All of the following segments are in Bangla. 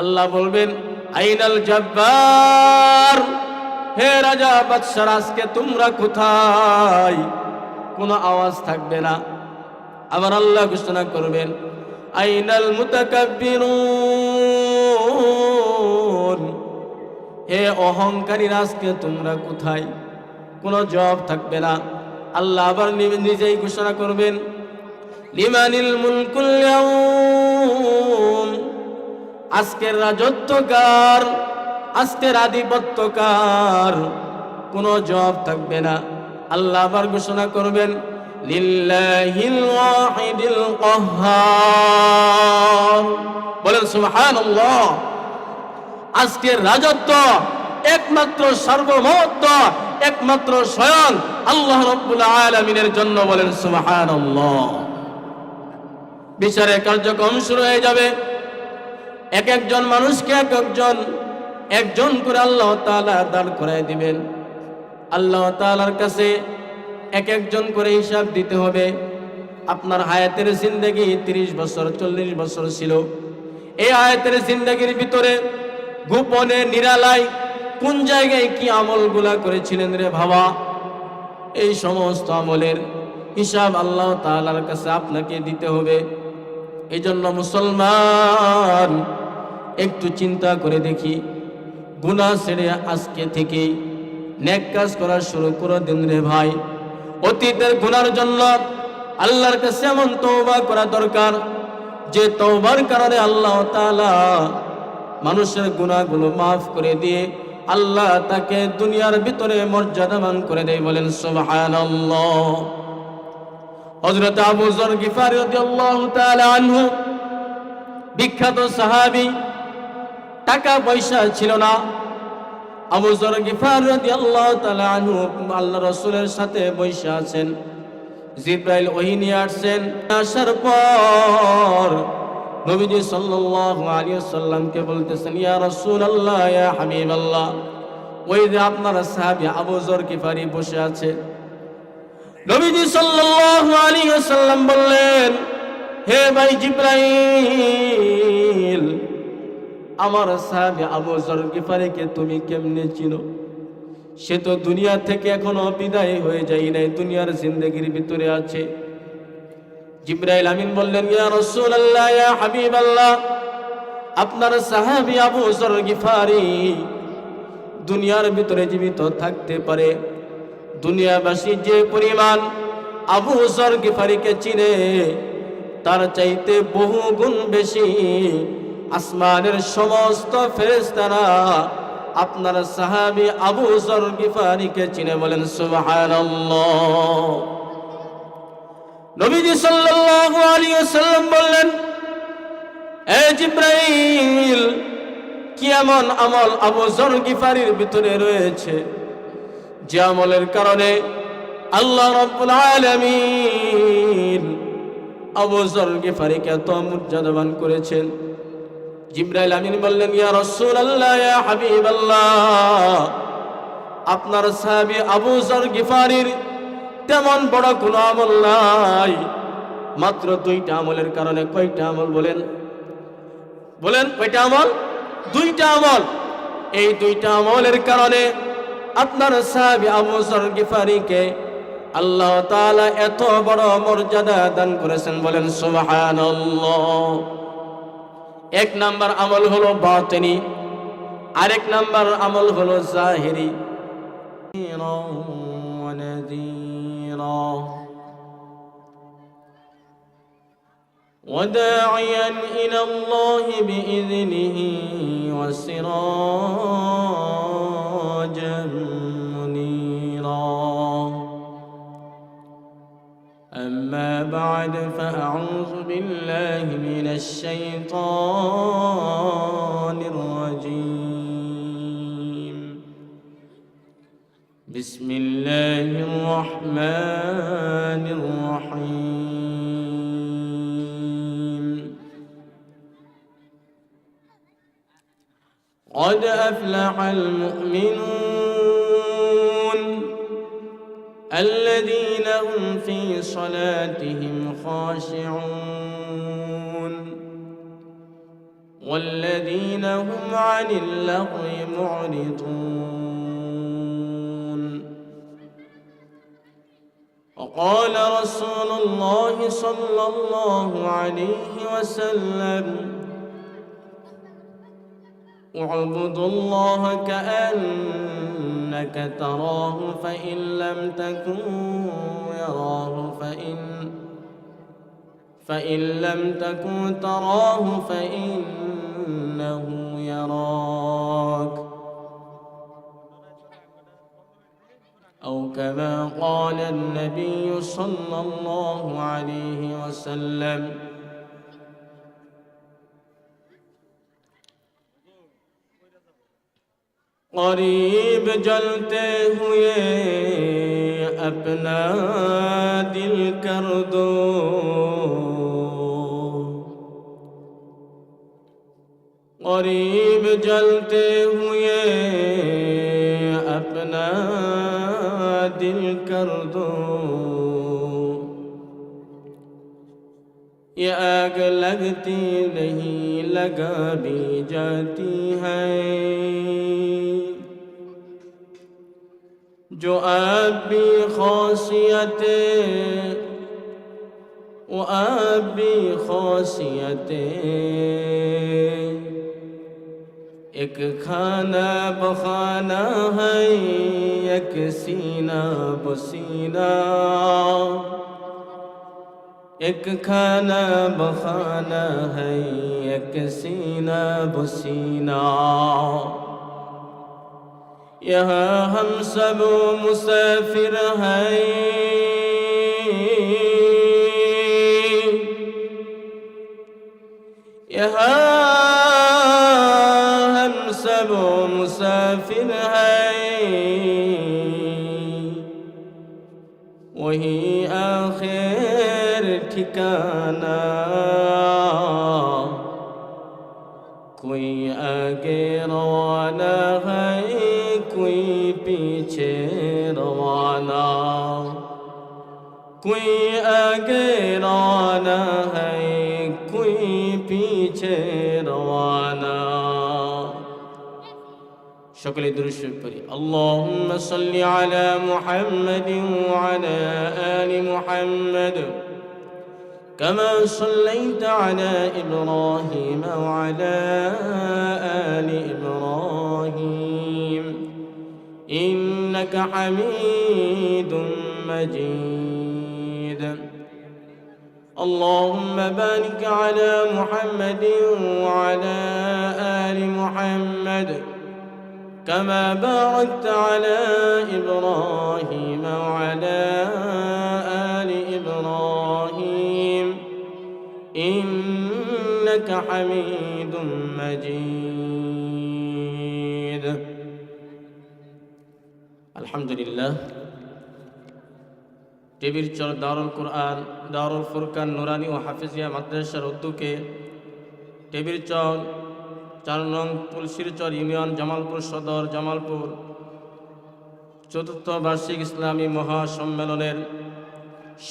আল্লাহ বলবেন আইনাল জব্বার, হে রাজা বাদশাহ আজকে তোমরা কোথায়? কোনো আওয়াজ থাকবে না। আবার আল্লাহ ঘোষণা করবেন আইনাল মুতাকাব্বিরুন, হে অহংকারীরা আজকে তোমরা কোথায়? কোনো জবাব থাকবে না। আল্লাহ আবার নিজেই ঘোষণা করবেন লিমানিল মুলকুল ইয়াউম, আজকের রাজত্ব কার, আজকের আধিপত্য কার? কোনো জবাব থাকবে না। আল্লাহ আবার ঘোষণা করবেন লিল্লাহিল ওয়াহিদিল কাহ্হার। বলেন সুবহানাল্লাহ। আজকের রাজত্ব একমাত্র সার্বভৌমত্ব একমাত্র স্বয়ং আল্লাহ রাব্বুল আলামিনের জন্য। বলেন সুবহানাল্লাহ। বিচারের কার্যক্রম শুরু হয়ে যাবে। এক একজন মানুষকে একজন করে আল্লাহ তাআলা দাঁড় করায় দিবেন। আল্লাহ তাআলার কাছে এক একজন করে হিসাব দিতে হবে। আপনার হায়াতের জিন্দেগি 30 বছর 40 বছর ছিল। এই হায়াতের জিন্দেগির ভিতরে গোপনে নিরালায় কোন জায়গায় কি আমলগুলা করেছিলেন রে বাবা, এই সমস্ত আমলের হিসাব আল্লাহ তাআলার কাছে আপনাকে দিতে হবে। এই জন্য মুসলমান একটু চিন্তা করে দেখি, গুনাহ ছেড়ে আজকে থেকে নেক কাজ করা শুরু করে দিন রে ভাই। অতীতের গুনার জন্য আল্লাহর কাছে এমন তওবা করা দরকার যে তওবার কারণে আল্লাহ তাআলা মানুষের গুনাহগুলো মাফ করে দিয়ে আল্লাহ তাকে দুনিয়ার ভিতরে মর্যাদাবান করে দেয়। বলেন সুবহানাল্লাহ। হযরত আবু যর গিফারী রাদিয়াল্লাহু তাআলা আনহু, বিখ্যাত সাহাবী, টাকা পয়সা ছিল না। আবু যর গিফারী রাদিয়াল্লাহু তাআলা আনহু আল্লাহ রাসূলের সাথে বসে আছেন। জিবরাইল ওহী নিয়ে আসছেন। আসার পর নবীজি সাল্লাল্লাহু আলাইহি ওয়াসাল্লামকে বলতেছেন ইয়া রাসূলুল্লাহ, ইয়া হাবিবাল্লাহ, ওই যে আপনার সাহাবী আবু যর গিফারী বসে আছে। নবীজি সাল্লাল্লাহু আলাইহি ওয়াসাল্লাম বললেন হে ভাই জিবরাইল, আমার সাহাবী আবু যর গিফারীকে তুমি কেমনে চিনো? সে তো দুনিয়া থেকে এখনো বিদায় হয়ে যায় নাই, দুনিয়ার জিন্দেগির ভিতরে আছে। জিবরাইল আমিন বললেন ইয়া রাসূলুল্লাহ, ইয়া হাবিবাল্লাহ, আপনার সাহাবী আবু যর গিফারী দুনিয়ার ভিতরে জীবিত থাকতে পারে। দুনিয়াবাসী যে পরিমাণ আবু যর গিফারীকে চিনে তার চাইতে বহু গুণ বেশি আসমানের সমস্ত ফেরেশতারা আপনার সাহাবী আবু যর গিফারীকে চিনে। বলেন সুবহানাল্লাহ। নবীজি সাল্লাল্লাহু আলাইহি ওয়াসাল্লাম বললেন এ জিবরাইল, কি এমন আমল আবু যর গিফারীর ভিতরে রয়েছে যে আমলের কারণে আল্লাহ রাব্বুল আলামিন আবু যর গিফারীকে এত মর্যাদাবান করেছেন? জিবরাইল আমিন বললেন ইয়া রাসূলুল্লাহ, ইয়া হাবিবাল্লাহ, আপনার সাহাবী আবু যর গিফারীর তেমন বড় কোনো আমল নাই, মাত্র 2টা আমলের কারণে। কয়টা আমল বলেন? বলেন কয়টা আমল? 2টা আমল। এই 2টা আমলের কারণে আপনার সাহাবী আবু যর গিফারীকে আল্লাহ তাআলা এত বড় মর্যাদা দান করেছেন। বলেন সুবহানাল্লাহ। 1 নাম্বার আমল হলো বাতিনি, আরেক নাম্বার আমল হলো জাহিরি। وداعيا إلى الله بإذنه وسراجا منيرا. أما بعد فأعوذ بالله من الشيطان الرجيم. بسم الله الرحمن الرحيم. قد أفلح المؤمنون الذين هم في صلاتهم خاشعون والذين هم عن اللغو معرضون. وقال رسول الله صلى الله عليه وسلم: اعبدوا الله كأنك تراه فإن لم تكن يراه فإن لم تكن تراه فإنه يراك، أو كما قال النبي صلى الله عليه وسلم. قریب جلتے ہوئے اپنا دل کر دو، قریب جلتے ہوئے اپنا دل کر دو، یہ آگ لگتی نہیں لگا بھی جاتی ہے، جو آپ بھی خاصیتیں وہ آپ بھی خاصیتیں، ایک کھانا بخانا ہے ایک سینہ بسینہ، ایک کھانا بخانا ہے ایک سینہ بسینہ، یہاں ہم سب مسافر ہیں، یہاں ہم سب مسافر ہیں، وہی آخر ٹھکانہ، کوئی آگے روانہ ہے کوئی پیچھے روانہ، کوئی آگے روانہ ہے کوئی پیچھے روانہ۔ সকলে দুরূদ শরীফ পড়ি। আল্লাহুম্মা সাল্লি আলা মুহাম্মাদিন ওয়া আলা আলি মুহাম্মাদ كما صليت على إبراهيم وعلى آل إبراهيم إنك حميد مجيد، اللهم بارك على محمد وعلى آل محمد كما باركت على إبراهيم وعلى آل إبراهيم إنك حميد مجيد۔ আলহামদুলিল্লাহ। টেবির চর দারুল কুরআন দারুল ফুরকান নুরানি ও হাফিজিয়া মাদ্রাসার উদ্যোগে টেবির চর ৪ নং তুলসীর চর ইউনিয়ন জামালপুর সদর জামালপুর চতুর্থ বার্ষিক ইসলামী মহাসম্মেলনের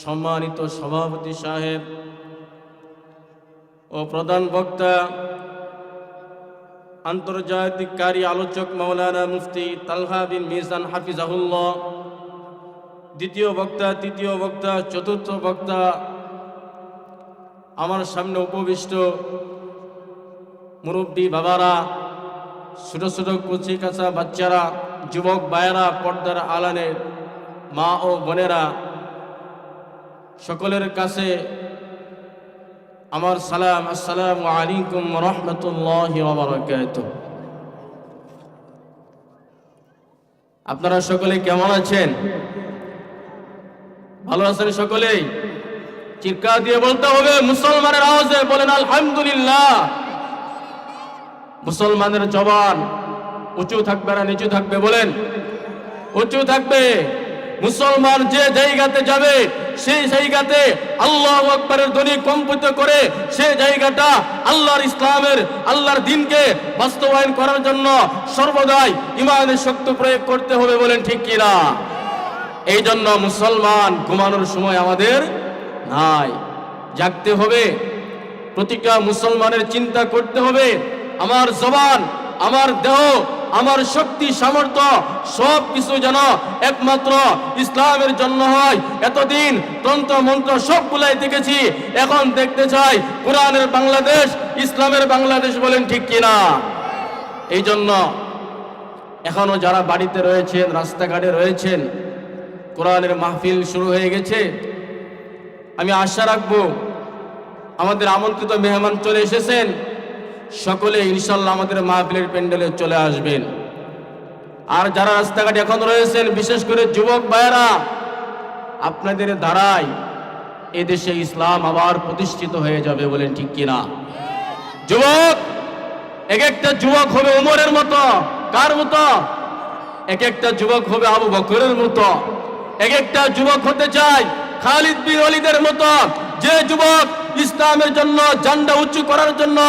সম্মানিত সভাপতি সাহেব ও প্রধান বক্তা আন্তর্জাতিক কারি আলোচক মাওলানা মুফতি তালহা বিন মিজান হাফিজাহুল্লাহ, দ্বিতীয় বক্তা, তৃতীয় বক্তা, চতুর্থ বক্তা, আমার সামনে উপবিষ্ট মুরব্বী বাবারা, ছোট ছোট কচি কাঁচা বাচ্চারা, যুবক ভাইয়েরা, পর্দার আলানের মা ও বোনেরা, সকলের কাছে আমার সালাম, আসসালামু আলাইকুম ওয়া রাহমাতুল্লাহি ওয়া বারাকাতুহু। আপনারা সকলে কেমন আছেন? ভালো আছেন সকলেই? চিৎকার দিয়ে বলতে হবে, মুসলমানের আওয়াজে বলেন আলহামদুলিল্লাহ। মুসলমানের জবান উঁচু থাকবে না নিচু থাকবে? বলেন উঁচু থাকবে। মুসলমান যে জায়গাতে যাবে সেই জায়গাতে আল্লাহু আকবারের ধ্বনি কম্পিত করে সেই জায়গাটা আল্লাহর ইসলামের আল্লাহর দ্বীনকে বাস্তবায়ন করার জন্য সর্বদাই ঈমানের শক্তি প্রয়োগ করতে হবে। বলেন ঠিক কি না? এই জন্য মুসলমান ঘুমানোর সময় আমাদের নাই, জাগতে হবে। প্রতিটা মুসলমানের চিন্তা করতে হবে, আমার জবান, আমার দেহ, আমার শক্তি সামর্থ্য সব কিছু যেন একমাত্র ইসলামের জন্য হয়। এতদিন তন্ত্র মন্ত্র সবগুলাই দেখেছি, এখন দেখতে চাই কোরআনের বাংলাদেশ, ইসলামের বাংলাদেশ। বলেন ঠিক কিনা? এই জন্য এখনো যারা বাড়িতে রয়েছেন, রাস্তাঘাটে রয়েছেন, কোরআনের মাহফিল শুরু হয়ে গেছে। আমি আশা রাখবো আমাদের আমন্ত্রিত মেহমান চলে এসেছেন, সকলে ইনশাল্লাহ আমাদের মাহফিলের প্যান্ডেলে চলে আসবেন। আর যারা রাস্তাঘাটে এখন রয়েছেন, বিশেষ করে যুবক ভাইয়েরা, আপনাদের দ্বারাই এদেশে ইসলাম আবার প্রতিষ্ঠিত হয়ে যাবে। বলেন ঠিক কিনা? যুবক, এক একটা যুবক হবে উমরের মতো। কার মতো? এক একটা যুবক হবে আবু বকরের মতো। এক একটা যুবক হতে চায় খালিদ বিন ওয়ালিদের মতো। যে যুবক ইসলামের জন্য ঝান্ডা উঁচু করার জন্য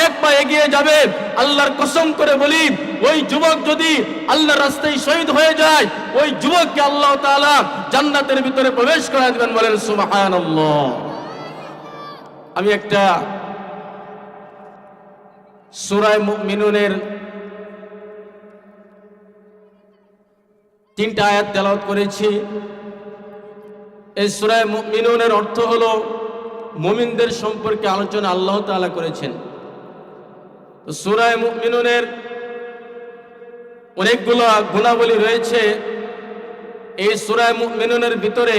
এক পা এগিয়ে যাবে, আল্লাহর কসম করে বলি, ওই যুবক যদি আল্লাহর রাস্তায় শহীদ হয়ে যায়, ওই যুবককে আল্লাহ তাআলা জান্নাতের ভিতরে প্রবেশ করায় দিবেন। বলেন সুবহানাল্লাহ। আমি একটা সূরা মুমিনুনের 3টা আয়াত তেলাওয়াত করেছি। এই সূরা মুমিনুনের অর্থ হলো মুমিনদের সম্পর্কে আলোচনা আল্লাহ তাআলা করেছেন। তো সূরা মুমিনুনের অনেকগুলো গুণাবলী রয়েছে। এই সূরা মুমিনুনের ভিতরে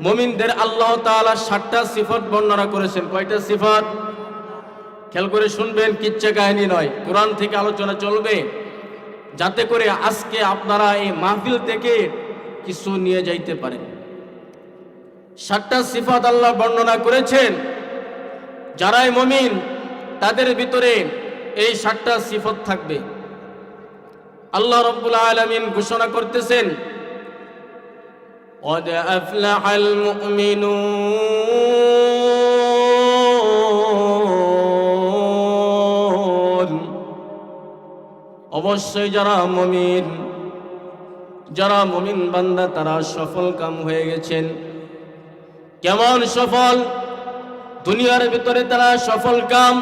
মুমিনদের আল্লাহ তাআলা 7টা সিফাত বর্ণনা করেছেন। কয়টা সিফাত? খেয়াল করে শুনবেন, কিচ্ছা কাহিনী নয়, কোরআন থেকে আলোচনা চলবে, যাতে করে আজকে আপনারা এই মাহফিল থেকে কিছু নিয়ে যাইতে পারেন। 7টা সিফাত আল্লাহ বর্ণনা করেছেন। যারাই মুমিন তাদের ভিতরে এই 7টা সিফাত থাকবে। আল্লাহ রাব্বুল আলামিন ঘোষণা করতেছেন, قد أفلح المؤمنون। অবশ্যই যারা মুমিন বান্দা তারা সফল কাম হয়ে গেছেন। কেমন সফল? দুনিয়ার ভিতরে তারা সফল কাম,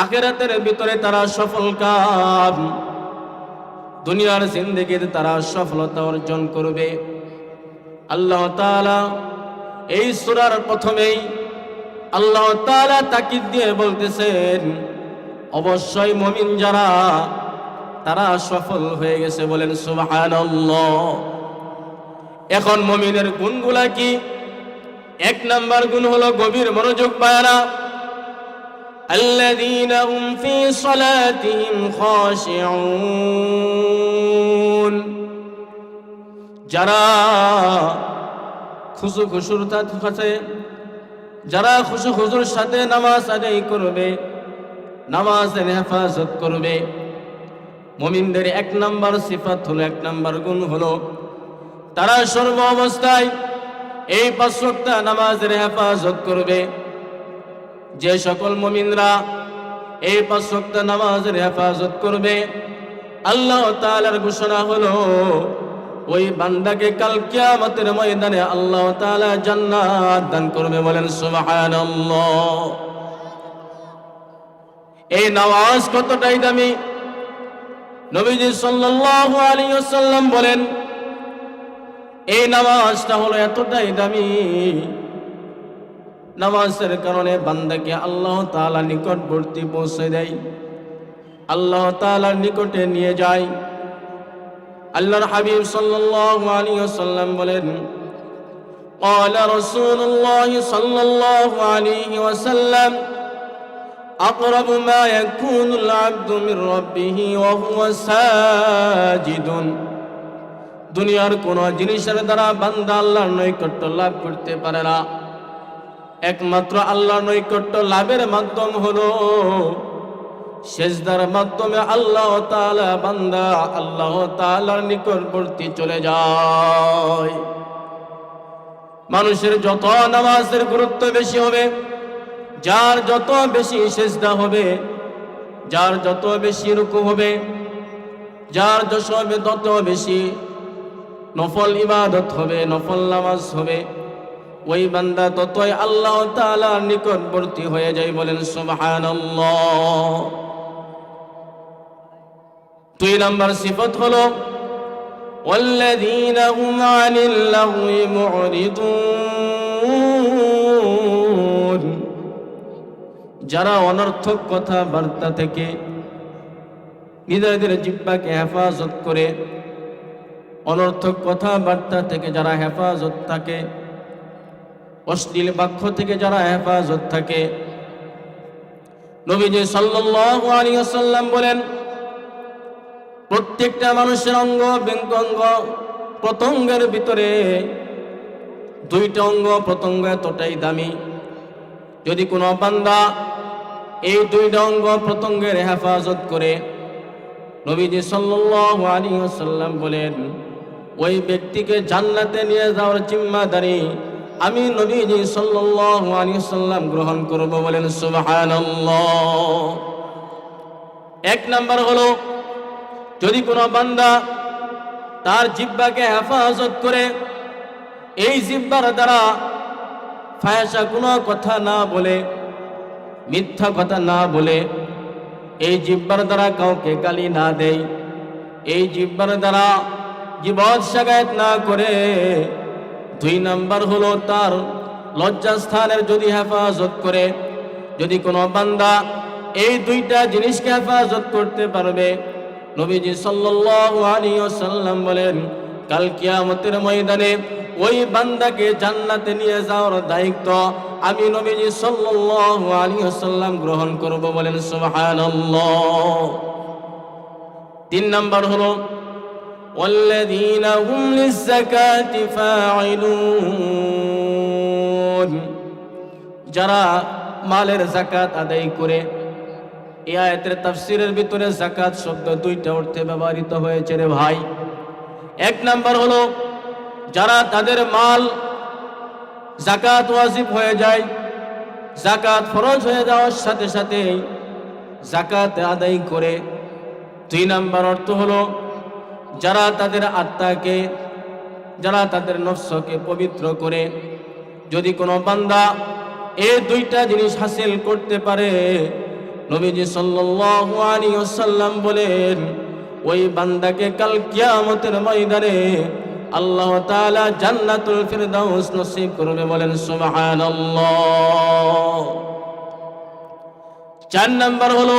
আখিরাতের ভিতরে তারা সফল কাম। দুনিয়ার জিন্দেগিতে তারা সফলতা অর্জন করবে। আল্লাহ তাআলা এই সূরার প্রথমেই আল্লাহ তাআলা তাকিদ দিয়ে বলতেছেন, অবশ্যই মুমিন যারা তারা সফল হয়ে গেছে। বলেন সুবহানাল্লাহ। এখন মুমিনের গুণগুলা কি? 1 নাম্বার গুণ হলো গভীর মনোযোগ পায়রা। আল্লাযীনা হুম ফী সালাতিহিম খাশিউন। যারা খুশুর সাথে, যারা খুশুর সাথে নামাজ আদায় করবে, নামাজের হেফাজত করবে। মুমিনদের 1 নাম্বার সিফাত হলো, 1 নাম্বার গুণ হলো তারা সর্ব অবস্থায় এই 5 ওয়াক্ত নামাজের হেফাজত করবে। যে সকল মুমিনরা এই 5 ওয়াক্ত নামাজের হেফাজত করবে, আল্লাহ তাআলার ঘোষণা হলো ওই বান্দাকে কাল কিয়ামতের ময়দানে আল্লাহ তাআলা জান্নাত দান করবে। বলেন সুবহানাল্লাহ। এই নামাজ কতটাই দামি, নবীজি সাল্লাল্লাহু আলাইহি ওয়াসাল্লাম বলেন, এই নামাজটা হলো এতটাই দামি, নামাজের কারণে বান্দাকে আল্লাহ তাআলা নিকটবর্তী পৌঁছে দেয়, আল্লাহ তাআলার নিকটে নিয়ে যায়। আল্লাহর হাবিব সাল্লাল্লাহু আলাইহি ওয়াসাল্লাম বলেন, قال رسول الله صلى الله عليه وسلم أقرب ما يكون العبد من ربه وهو ساجد। দুনিয়ার কোন জিনিসের দ্বারা বান্দা আল্লাহর নৈকট্য লাভ করতে পারে না, একমাত্র আল্লাহর নৈকট্য লাভের মাধ্যম হলো সিজদার মাধ্যমে আল্লাহ তাআলা বান্দা আল্লাহ তাআলার নিকটবর্তী চলে যায়। মানুষের যত নামাজের গুরুত্ব বেশি হবে, যার যত বেশি সিজদা হবে, যার যত বেশি রুকু হবে, যার যত বেশি নফল ইবাদত হবে, নফল নামাজ হবে, ওই বান্দা ততই আল্লাহ তাআলার নিকটবর্তী হয়ে যায়। বলেন সুবহানাল্লাহ। 2 নম্বর সিফত হলো ওয়াল্লাযীনা হুম আনিল লাগwi মুরিদুন, যারা অনর্থক কথাবার্তা থেকে নিজেদের জিহ্বাকে হেফাজত করে, অনর্থক কথাবার্তা থেকে যারা হেফাজত থাকে, অশ্লীল বাক্য থেকে যারা হেফাজত থাকে। নবীজি সাল্লাল্লাহু আলাইহি ওয়াসাল্লাম বলেন, প্রত্যেকটা মানুষের অঙ্গ অঙ্গ প্রত্যঙ্গের ভিতরে 2টা অঙ্গ প্রত্যঙ্গ এতটাই দামি, যদি কোনো বান্দা এই 2টা অঙ্গ প্রত্যঙ্গের হেফাজত করে, নবীজি সাল্লাল্লাহু আলাইহি ওয়াসাল্লাম বলেন, ওই ব্যক্তিকে জান্নাতে নিয়ে যাওয়ার জিম্মাদারি আমি নবীজি সাল্লাল্লাহু আলাইহি ওয়াসাল্লাম গ্রহণ করব। বলেন সুবহানাল্লাহ। 1 নাম্বার হলো, যদি কোনো বান্দা তার জিহ্বাকে হেফাজত করে, এই জিহ্বার দ্বারা ফাহিশা কোনো কথা না বলে, মিথ্যা কথা না বলে, এই জিহ্বার দ্বারা কাউকে গালি না দেয়, এই জিহ্বার দ্বারা গীবত শিকায়ত না করে। 2 নাম্বার হলো তার লজ্জাস্থানের যদি হেফাজত করে। যদি কোনো বান্দা এই 2টা জিনিসকে হেফাজত করতে পারবে, নবীজি সাল্লাল্লাহু আলাইহি ওয়াসাল্লাম বলেন, কাল কিয়ামতের ময়দানে ওই বান্দাকে জান্নাতে নিয়ে যাওয়ার দায়িত্ব আমি নবীজি সাল্লাল্লাহু আলাইহি ওয়াসাল্লাম গ্রহণ করব। বলেন সুবহানাল্লাহ। 3 নাম্বার হলো ওয়াল্লাযীনা হুম লিয-যাকাতি ফাঈলুন, যারা মালের যাকাত আদায় করে। এই আয়াতের তাফসীরের ভিতরে যাকাত শব্দ 2টা অর্থে ব্যবহৃত হয়েছে রে ভাই। 1 নাম্বার হলো যারা তাদের মাল যাকাত ওয়াজিব হয়ে যায়, যাকাত ফরজ হয়ে যাওয়ার সাথে সাথে যাকাত আদায় করে। 2 নাম্বার অর্থ হলো যারা তাদের আত্মাকে, যারা তাদের নফসকে পবিত্র করে। যদি কোনো বান্দা এই 2টা জিনিস হাসিল করতে পারে, নবীজি সাল্লাল্লাহু আলাইহি ওয়াসাল্লাম বলেন, ওই বান্দাকে কাল কিয়ামতের ময়দানে আল্লাহ তাআলা জান্নাতুল ফিরদাউস নসিব করবে। বলেন সুবহানাল্লাহ। 4 নাম্বার হলো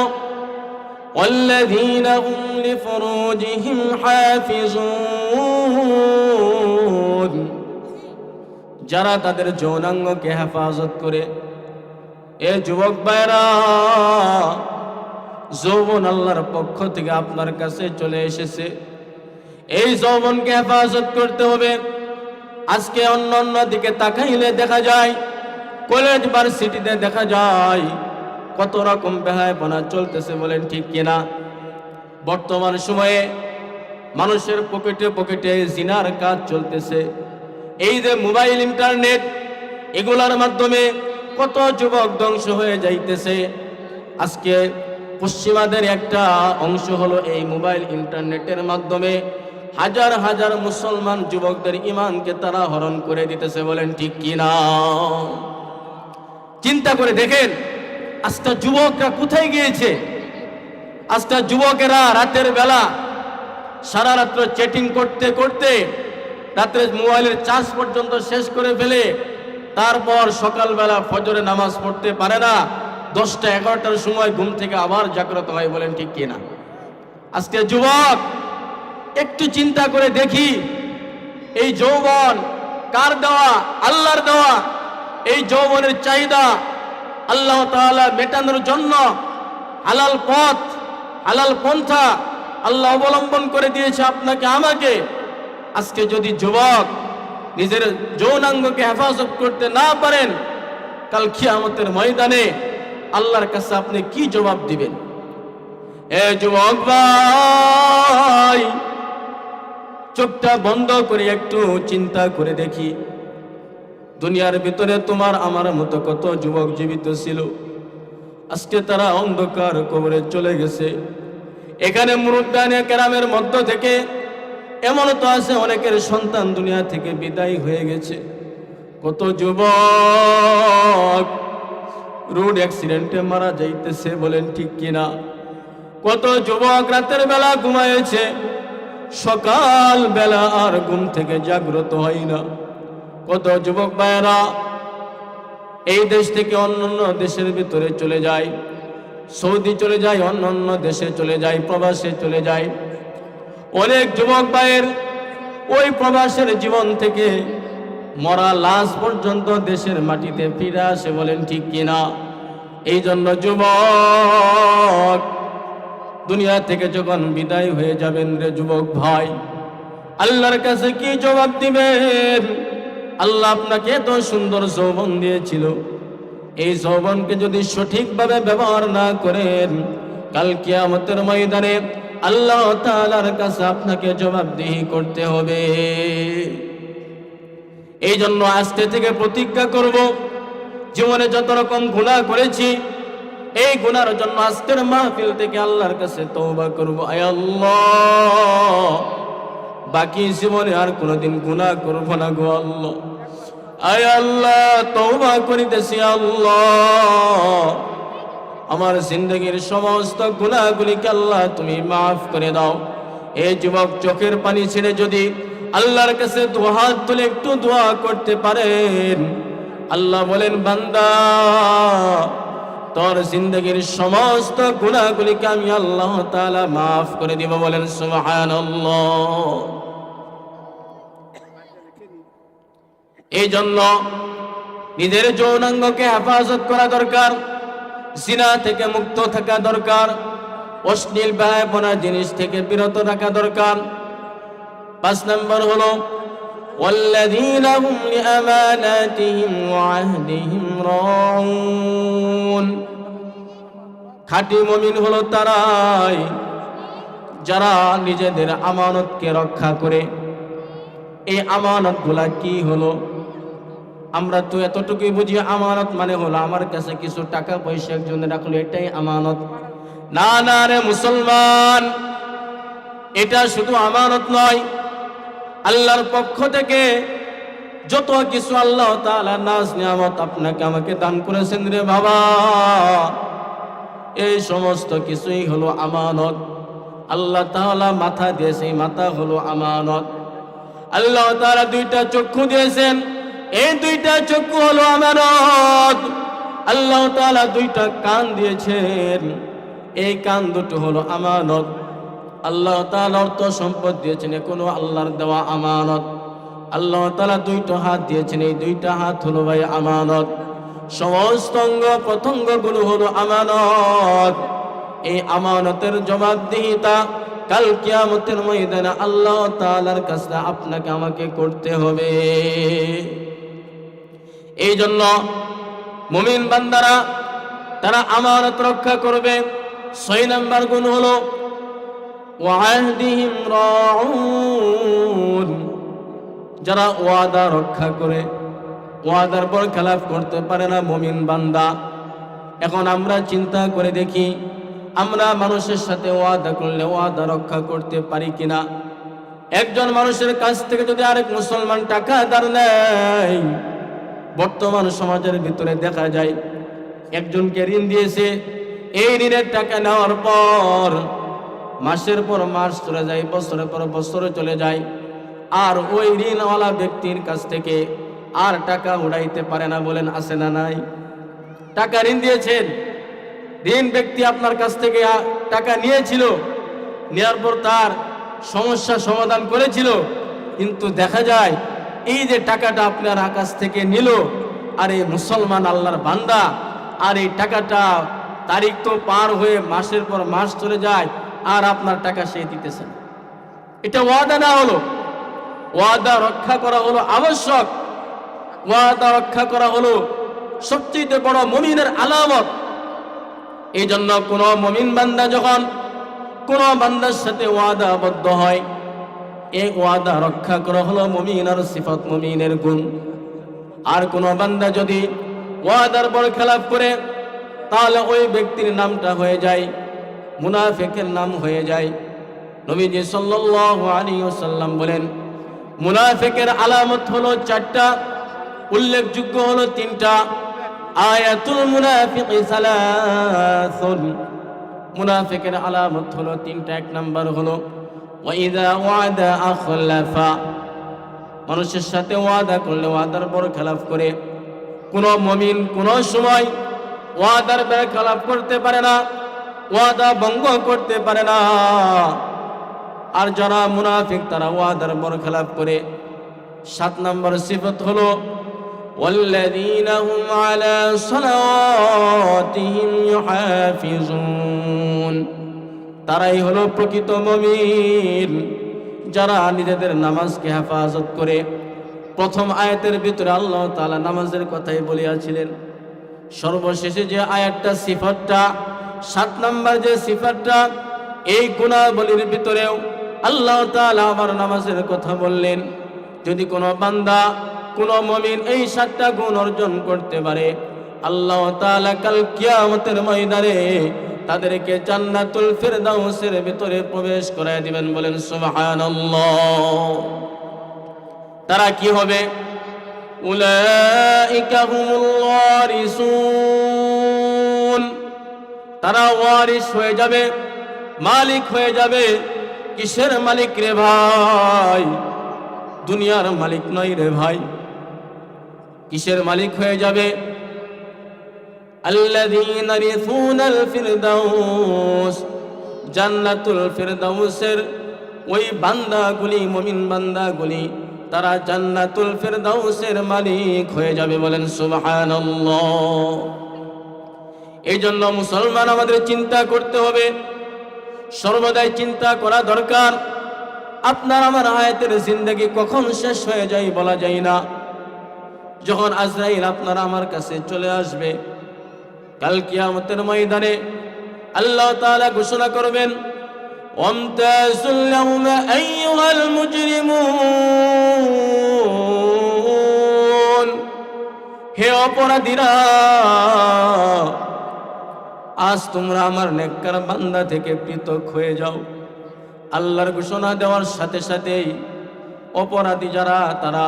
ওয়াল্লাযীনা হুম লিফুরুজিহিম হাফিজুন, যারা তাদের যৌনাঙ্গকে হেফাজত করে। এ যুবক ভাইরা, যৌবন আল্লাহর পক্ষ থেকে আপনার কাছে চলে এসেছে। এই যৌবনকে হেফাজত করতে হবে। আজকে অন্য দিকে তাকাইলে দেখা যায়, কলেজ ভার্সিটিতে দেখা যায় কত রকম বেহায়াপনা চলতেছে। বলেন ঠিক কিনা? বর্তমান সময়ে মানুষের পকেটে পকেটে জিনার কাজ চলতেছে। এই যে মোবাইল, ইন্টারনেট, এগুলার মাধ্যমে কত যুবক ধ্বংস হয়ে যাইতেছে। আজকে পশ্চিমাদের একটা অংশ হলো এই মোবাইল ইন্টারনেটের মাধ্যমে হাজার হাজার মুসলমান যুবকদের ঈমানকে তারা হরণ করে দিতেছে। বলেন ঠিক কিনা? চিন্তা করে দেখেন, আজকে যুবকরা কোথায় গিয়েছে? আজকে যুবকেরা রাতের বেলা সারা রাত্র চ্যাটিং করতে করতে রাত্রে মোবাইলের চার্জ পর্যন্ত শেষ করে ফেলে, তারপর সকালবেলা ফজরে নামাজ পড়তে পারে না। 10টা 11টার সময় ঘুম থেকে আবার জাগ্রত হয়। বলেন ঠিক কিনা? আজকে যুবক একটু চিন্তা করে দেখি, এই যৌবন কার দেওয়া? আল্লাহর দেওয়া। এই যৌবনের চাহিদা আল্লাহ তাআলা মেটানোর জন্য হালাল পথ, হালাল পন্থা আল্লাহ অবলম্বন করে দিয়েছে আপনাকে, আমাকে। আজকে যদি যুবক নিজের যৌনাঙ্গকে হেফাজত করতে না পারেন, কাল কিয়ামতের ময়দানে আল্লাহর কাছে আপনি কি জবাব দিবেন? এ যুবক ভাই, চোখটা বন্ধ করে একটু চিন্তা করে দেখি, দুনিয়ার ভিতরে তোমার আমার মতো কত যুবক জীবিত ছিল, আজকে তারা অন্ধকার কবরে চলে গেছে। এখানে মুরব্বিয়ানে কেরামের মধ্য থেকে এমন তো আছে অনেকের সন্তান দুনিয়া থেকে বিদায় হয়ে গেছে। কত যুবক রোড অ্যাক্সিডেন্টে মারা যাইতেছে, বলেন ঠিক কিনা? কত যুবক রাতের বেলা ঘুমায়েছে, সকাল বেলা আর ঘুম থেকে জাগ্রত হয় না। কত যুবক ভাইয়েরা এই দেশ থেকে অন্যান্য দেশের ভিতরে চলে যায়, সৌদি চলে যায়, অন্যান্য দেশে চলে যায়, প্রবাসে চলে যায়। অনেক যুবক ভাইয়ের ওই প্রবাসের জীবন থেকে মরা লাশ পর্যন্ত দেশের মাটিতে ফিরে আসে, বলেন ঠিক কিনা? এই জন্য যুবক দুনিয়া থেকে যখন বিদায় হয়ে যাবেন রে যুবক ভাই, আল্লাহর কাছে কি জবাব দিবেন? আল্লাহ আপনাকে এত সুন্দর যৌবন দিয়েছিল, এই যৌবনকে যদি সঠিকভাবে ব্যবহার না করেন, কাল কিয়ামতের ময়দানে আল্লাহ তাআলার কাছে আপনাকে জবাবদিহি করতে হবে। এই জন্য আজকে থেকে প্রতিজ্ঞা করব, জীবনে যত রকম গুনাহ করেছি এই গুনার জন্য আজকের মাহফিল থেকে আল্লাহর কাছে তওবা করব। আয় আল্লাহ, বাকি জীবনে আর কোনোদিন গুনাহ করব না গো আল্লাহ। আয় আল্লাহ, তওবা করিতেছি আল্লাহ, আমার জিন্দগির সমস্ত গুনাহগুলিকে আল্লাহ তুমি মাফ করে দাও। এই যুবক চোখের পানি ছেড়ে যদি আল্লাহর কাছে দু হাত তুলে একটু দোয়া করতে পারেন, আল্লাহ বলেন বান্দা তোর জিন্দগির সমস্ত গুনাহগুলিকে আমি আল্লাহ তাআলা মাফ করে দিব। বলেন সুবহানাল্লাহ। এই জন্য নিজের যৌনাঙ্গকে হেফাজত করা দরকার, জিনা থেকে মুক্ত থাকা দরকার, অশ্লীল ব্যয়বনা জিনিস থেকে বিরত রাখা দরকার। 5 নম্বর হলো ওয়াল্লাযীনা হুম লিআমানাতিহিম ওয়া আহদিহিম রাউন। খাঁটি মুমিন হলো তারাই যারা নিজেদের আমানতকে রক্ষা করে। এই আমানতগুলা কি হলো? আমরা তো এতটুকুই বুঝি আমানত মানে হলো আমার কাছে কিছু টাকা পয়সা একজনে রাখলো, এটাই আমানত। না না রে মুসলমান, এটা শুধু আমানত নয়, আল্লাহর পক্ষ থেকে যত কিছু আল্লাহ তাআলা নাজ নিয়ামত আপনাকে আমাকে দান করেছেন রে বাবা, এই সমস্ত কিছুই হলো আমানত। আল্লাহ তাআলা মাথা দিয়েছে, মাথা হলো আমানত। আল্লাহ তাআলা 2টা চক্ষু দিয়েছেন, এই 2টা চক্ষু হলো আমানত। আল্লাহ তাআলা 2টা কান দিয়েছেন, এই কান দুটো হলো আমানত। আল্লাহ তাআলা অর্থ সম্পদ দিয়েছেন, কোনো আল্লাহর দেওয়া আমানত। আল্লাহ তাআলা 2টা হাত দিয়েছেন, এই 2টা হাত হলো ভাই আমানত। সমস্ত অঙ্গ প্রত্যঙ্গগুলো হলো আমানত। এই আমানতের জবাবদিহিতা কাল কিয়ামতের ময়দানে আল্লাহ তাআলার কাছে আপনাকে আমাকে করতে হবে। এই জন্য মুমিন বান্দারা তারা আমানত রক্ষা করবে। 6 নম্বর গুণ হলো ওয়াহদিহিম রাউন। যারা ওয়াদা রক্ষা করে, ওয়াদার পর খেলাফ করতে পারে না মুমিন বান্দা। এখন আমরা চিন্তা করে দেখি, আমরা মানুষের সাথে ওয়াদা করলে ওয়াদা রক্ষা করতে পারি কিনা? একজন মানুষের কাছ থেকে যদি আরেক মুসলমান টাকা ধার নেয়, বর্তমান সমাজের ভিতরে দেখা যায় একজনকে ঋণ দিয়েছে, এই ঋণের টাকা নেওয়ার পর মাসের পর মাস চলে যায়, বছরের পর বছর চলে যায়, আর ওই ঋণওয়ালা ব্যক্তির কাছ থেকে আর টাকা উঠাইতে পারে না। বলেন আছে না নাই? টাকা ঋণ দিয়েছেন, ঋণ ব্যক্তি আপনার কাছ থেকে টাকা নিয়েছিল, নেওয়ার পর তার সমস্যা সমাধান করেছিল, কিন্তু দেখা যায় এই যে টাকাটা আপনার কাছ থেকে নিল, আর এই মুসলমান আল্লাহর বান্দা, আর এই টাকাটা তারিখ তো পার হয়ে মাসের পর মাস চলে যায়, আর আপনার টাকা সে দিতেছেন। এটা ওয়াদা না হলো? ওয়াদা রক্ষা করা হলো আবশ্যক, ওয়াদা রক্ষা করা হলো সবচেয়ে বড় মুমিনের আলামত। এই জন্য কোন মুমিন বান্দা যখন কোন বান্দার সাথে ওয়াদাবদ্ধ হয়, এই ওয়াদা রক্ষা করা হলো মুমিনের সিফাত, মুমিনের গুণ। আর কোন বান্দা যদি ওয়াদার পর খেলাফ করে, তাহলে ওই ব্যক্তির নামটা হয়ে যায় মুনাফিকের নাম হয়ে যায়। নবীজি সাল্লাল্লাহু আলাইহি ওয়াসাল্লাম বলেন, মুনাফিকের আলামত হলো 4টা। উল্লেখযোগ্য হলো তিনটা। আয়াতুল মুনাফিকি সালাসুন, মুনাফিকের আলামত হলো তিনটা। এক নাম্বার হলো ওয়াইদা ওয়াদা আখলাফা, মানুষের সাথে ওয়াদা করলে ওয়াদার বরখেলাপ করে। কোন মুমিন কোন সময় ওয়াদার বরখেলাপ করতে পারে না, ওয়াদা ভঙ্গ করতে পারে না। আর যারা মুনাফিক তারা ওয়াদার বরখেলাপ করে। 7 নম্বর সিফত হলো ওয়াল্লাযীনা হুম আলা সালাওয়াতিহিম ইউহাফিজুন, তারাই হলো প্রকৃত মুমিন যারা নিজেদের নামাজকে হেফাজত করে। প্রথম আয়াতের ভিতরে আল্লাহ তাআলা নামাজের কথাই বলিয়াছিলেন। সর্বশেষে যে আয়াতটা সিফাতটা 7 নম্বর যে সিফাতটা, এই গুণাবলীর ভিতরেও আল্লাহ তাআলা আবার নামাজের কথা বললেন। যদি কোনো বান্দা কোনো মুমিন এই 7টা গুণ অর্জন করতে পারে, আল্লাহ তাআলা কাল কিয়ামতের ময়দানে তাদেরকে জান্নাতুল ফিরদাউসের ভিতরে প্রবেশ করায় দিবেন। বলেন সুবহানাল্লাহ। তারা কি হবে? উলাইকা হুমুল ওয়ারিসুন, তারা ওয়ারিস হয়ে যাবে, মালিক হয়ে যাবে। কিসের মালিক রে ভাই? দুনিয়ার মালিক নয় রে ভাই। কিসের মালিক হয়ে যাবে? আল্লাযীনা ইয়ারিসুনাল ফিরদাউস, জান্নাতুল ফিরদাউসের ওই বান্দাগুলি, মুমিন বান্দাগুলি, তারা জান্নাতুল ফিরদাউসের মালিক হয়ে যাবে। বলেন সুবহানাল্লাহ। এই জন্য মুসলমান আমাদের চিন্তা করতে হবে, সর্বদাই চিন্তা করা দরকার। আপনার আমার হায়াতের জিন্দেগি কখন শেষ হয়ে যায় বলা যায় না। যখন আজরাইল আপনার আমার কাছে চলে আসবে কাল কিয়ামতের ময়দানে, আল্লাহ তাআলা ঘোষণা করবেন ওয়ামতাজুল ইয়াওমা আইয়ুহাল মুজরিমুন, হে অপরাধীরা, আজ তোমরা আমার নেককার বান্দা থেকে পৃথক হয়ে যাও। আল্লাহর ঘোষণা দেওয়ার সাথে সাথেই অপরাধী যারা তারা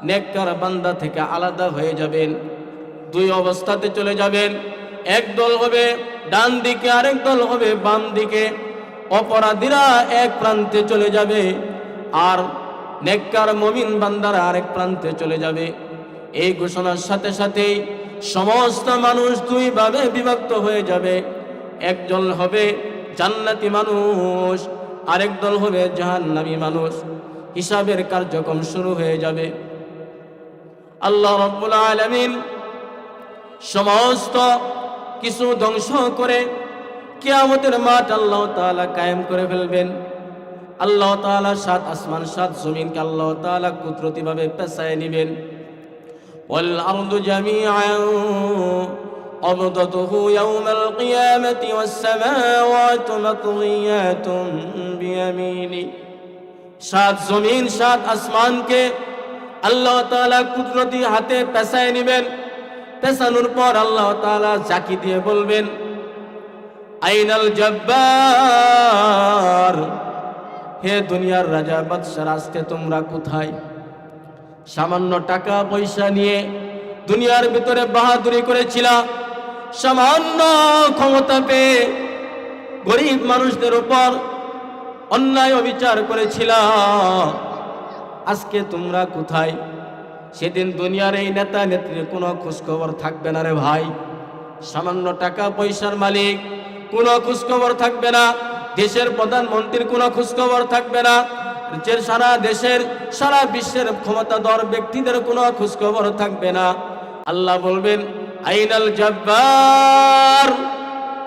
নেককার বান্দা থেকে আলাদা হয়ে যাবেন। 2 অবস্থাতে চলে যাবেন। এক দল হবে ডান দিকে, আরেক দল হবে বাম দিকে। অপরাধীরা এক প্রান্তে চলে যাবে আর নেককার মুমিন বান্দারা আরেক প্রান্তে চলে যাবে। এই ঘোষণার সাথে সাথেই সমস্ত মানুষ 2 ভাবে বিভক্ত হয়ে যাবে। একদল হবে জান্নাতি মানুষ, আরেক দল হবে জাহান্নামী মানুষ। হিসাবের কার্যক্রম শুরু হয়ে যাবে। আল্লাহ রাব্বুল আলামিন সমস্ত কিছু ধ্বংস করে কিয়ামতের মাঠ আল্লাহ তাআলা কায়েম করে ফেলবেন। আল্লাহ তাআলা 7 আসমান 7 জমিনকে আল্লাহ তাআলা কুদরতিভাবে পেঁচায় নেবেন। ওয়াল আরদু জামিআন قبضته يوم القيامة والسماوات مطويات بيمينه। 7 জমিন 7 আসমানকে আল্লাহ তাআলা কুদরতি হাতে পেঁচায় নেবেন। পেঁচানোর পর আল্লাহ তাআলা জাকি দিয়ে বলবেন আইনাল জব্বার, হে দুনিয়ার রাজা বাদশা, আজকে তোমরা কোথায়? সামান্য টাকা পয়সা নিয়ে দুনিয়ার ভিতরে বাহাদুরি করেছিলা, সামান্য ক্ষমতা পেয়ে গরিব মানুষদের উপর অন্যায় অবিচার করেছিলা, আজকে তোমরা কোথায়? সেদিন দুনিয়ার এই নেতা নেত্রীর কোনো খোঁজখবর থাকবে না রে ভাই। সামান্য টাকা পয়সার মালিক কোনো খোঁজখবর থাকবে না, দেশের প্রধানমন্ত্রীর কোনো খোঁজখবর থাকবে না, যে সারা দেশের সারা বিশ্বের ক্ষমতাধর ব্যক্তিদের কোনো খোঁজখবর থাকবে না। আল্লাহ বলবেন আইনাল জব্বার,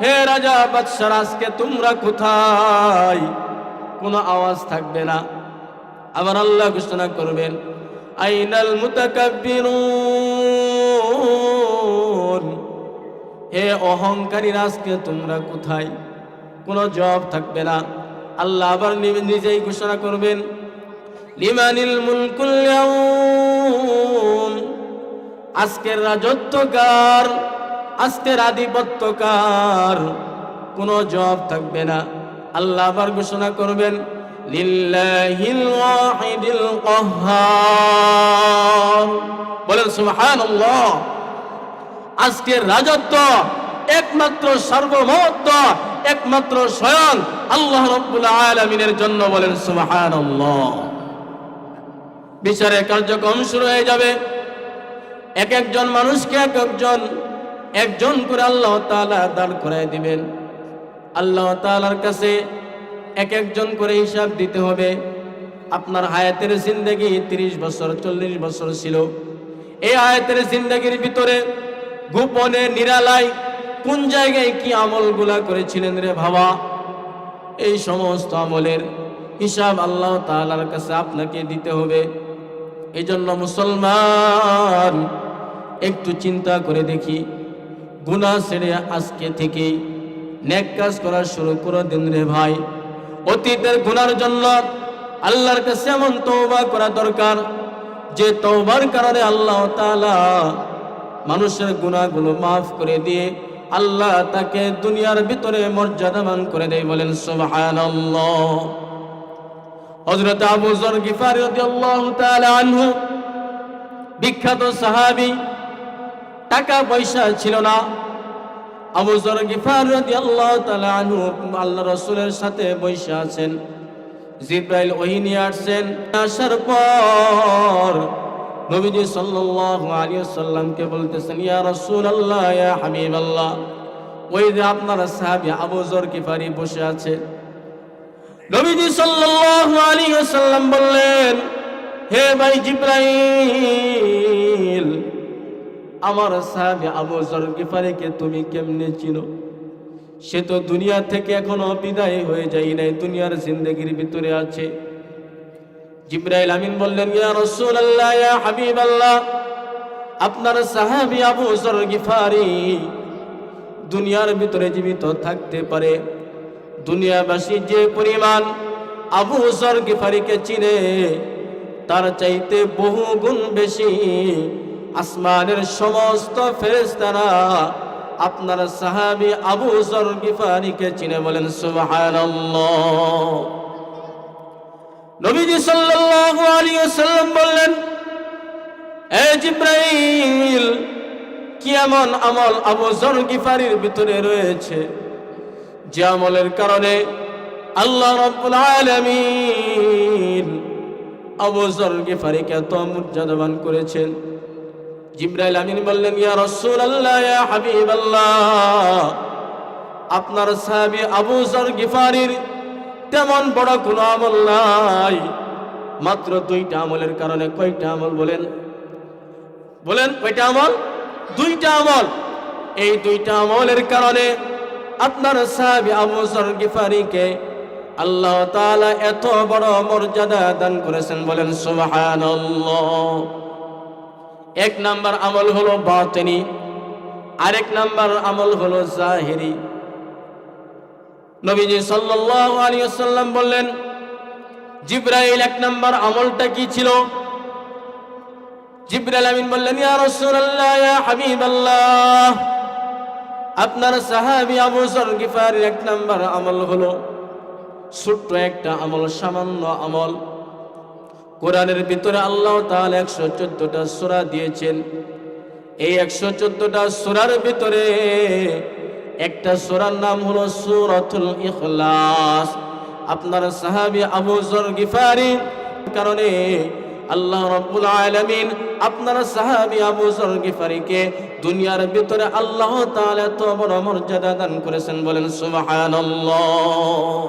হে রাজা বাদশা, আজকে তোমরা কোথায়? কোনো আওয়াজ থাকবে না। আবার আল্লাহ ঘোষণা করবেন আইনাল মুতাকাব্বিরুন, হে অহংকারী, আজকে তোমরা কোথায়? কোনো জবাব থাকবে না। আল্লাহ আবার নিজেই ঘোষণা করবেন লিমানিল মুলকুল ইয়াউম, আজকের রাজত্ব কার, আজকের আধিপত্য কার? কোনো জবাব থাকবে না। আল্লাহ আবার ঘোষণা করবেন লিল্লাহিল ওয়াহিদিল কাহ্হার, বলেন সুবহানাল্লাহ। আজকের রাজত্ব একমাত্র সার্বভৌমত্ব একমাত্র স্বয়ং আল্লাহ রাব্বুল আলামিনের জন্য, বলেন সুবহানাল্লাহ। বিচারের কার্যক্রম শুরু হয়ে যাবে। এক একজন মানুষকে একজন করে আল্লাহ তাআলা দাঁড় করায় দিবেন। আল্লাহ তাআলার কাছে এক একজন করে হিসাব দিতে হবে। আপনার হায়াতের জিন্দেগি 30 বছর 40 বছর ছিল। এই হায়াতের জিন্দেগির ভিতরে গোপনে নিরালায় কোন জায়গায় কি আমলগুলা করেছিলেন রে বাবা, এই সমস্ত আমলের হিসাব আল্লাহ তাআলার কাছে আপনাকে দিতে হবে। এই জন্য মুসলমান একটু চিন্তা করে দেখি, গুনাহ ছেড়ে আজকে থেকে নেক কাজ করা শুরু করে দিন রে ভাই। অতীতের গুনার জন্য আল্লাহর কাছে এমন তওবা করা দরকার যে তওবার কারণে আল্লাহ তাআলা মানুষের গুনাহগুলো মাফ করে দিয়ে আল্লাহ তাকে দুনিয়ার ভিতরে মর্যাদাবান করে দেয়, বলেন সুবহানাল্লাহ। হযরত আবু যর গিফারী রাদিয়াল্লাহু তাআলা আনহু, বিখ্যাত সাহাবী, টাকা পয়সা ছিল না। আবু যর গিফারী রাদিয়াল্লাহু তাআলা আনহু আল্লাহ রাসূলের সাথে বসে আছেন। জিবরাইল ওহী নিয়ে আসছেন। আসার পর নবীজি সাল্লাল্লাহু আলাইহি ওয়াসাল্লামকে বলতেছেন, ইয়া রাসূলুল্লাহ, ইয়া হাবিবাল্লাহ, ওই যে আপনার সাহাবী আবু যর গিফারী বসে আছে। নবীজি সাল্লাল্লাহু আলাইহি ওয়াসাল্লাম বললেন, হে ভাই জিবরাইল, আমার সাহাবী আবু যর গিফারীকে তুমি কেমনে চিনো? সে তো দুনিয়া থেকে এখনো বিদায় হয়ে যায় নাই, দুনিয়ার জিন্দেগির ভিতরে আছে। জিবরাইল আমিন বললেন, ইয়া রাসূলুল্লাহ, ইয়া হাবিবাল্লাহ, আপনার সাহাবী আবু যর গিফারী দুনিয়ার ভিতরে জীবিত থাকতে পারে। দুনিয়াবাসী যে পরিমাণ আবু যর গিফারীকে চিনে তার চাইতে বহু গুণ বেশি আসমানের সমস্ত ফেরেশতারা আপনার সাহাবী আবু যর গিফারীকে চিনে, বলেন সুবহানাল্লাহ। নবীজি সাল্লাল্লাহু আলাইহি ওয়াসাল্লাম বললেন, এ জিবরাইল, কি এমন আমল আবু যর গিফারীর ভিতরে রয়েছে যে আমলের কারণে আল্লাহ রাব্বুল আলামিন আবু যর গিফারীকে এত মর্যাদাবান করেছেন? জিবরাইল আমিন বললেন, ইয়া রাসূলুল্লাহ, ইয়া হাবিবাল্লাহ, আপনার সাহাবী আবু যর গিফারীর তেমন বড় কোনো আমল নাই, মাত্র 2টা আমলের কারণে। কয়টা আমল বলেন? বলেন কয়টা আমল? 2টা আমল। এই 2টা আমলের কারণে আপনার সাহাবী আবু যর গিফারীকে আল্লাহ তাআলা এত বড় মর্যাদা দান করেছেন, বলেন সুবহানাল্লাহ। 1 নাম্বার আমল হলো বাতিনি, আরেক নাম্বার আমল হলো জাহিরি। নবীজি সাল্লাল্লাহু আলাইহি ওয়াসাল্লাম বললেন, জিবরাইল 1 নাম্বার আমলটা কি ছিল? জিবরাইল আমিন বললেন, ইয়া রাসূলুল্লাহ, ইয়া হাবিবাল্লাহ, আপনার সাহাবী আবু যর গিফারীর 1 নাম্বার আমল হলো ছোট্ট একটা আমল, সামান্য আমল। কোরআনের ভিতরে আল্লাহ তাআলা 114টা সূরা দিয়েছেন। এই 114টা সূরার ভিতরে একটা সূরার নাম হলো সূরাতুল ইখলাস। আপনার সাহাবী আবু যর গিফারী কারণে আল্লাহ রাব্বুল আলামিন আপনার সাহাবী আবু যর গিফারীকে দুনিয়ার ভিতরে আল্লাহ তাআলা এত বড় মর্যাদা দান করেছেন, বলেন সুবহানাল্লাহ।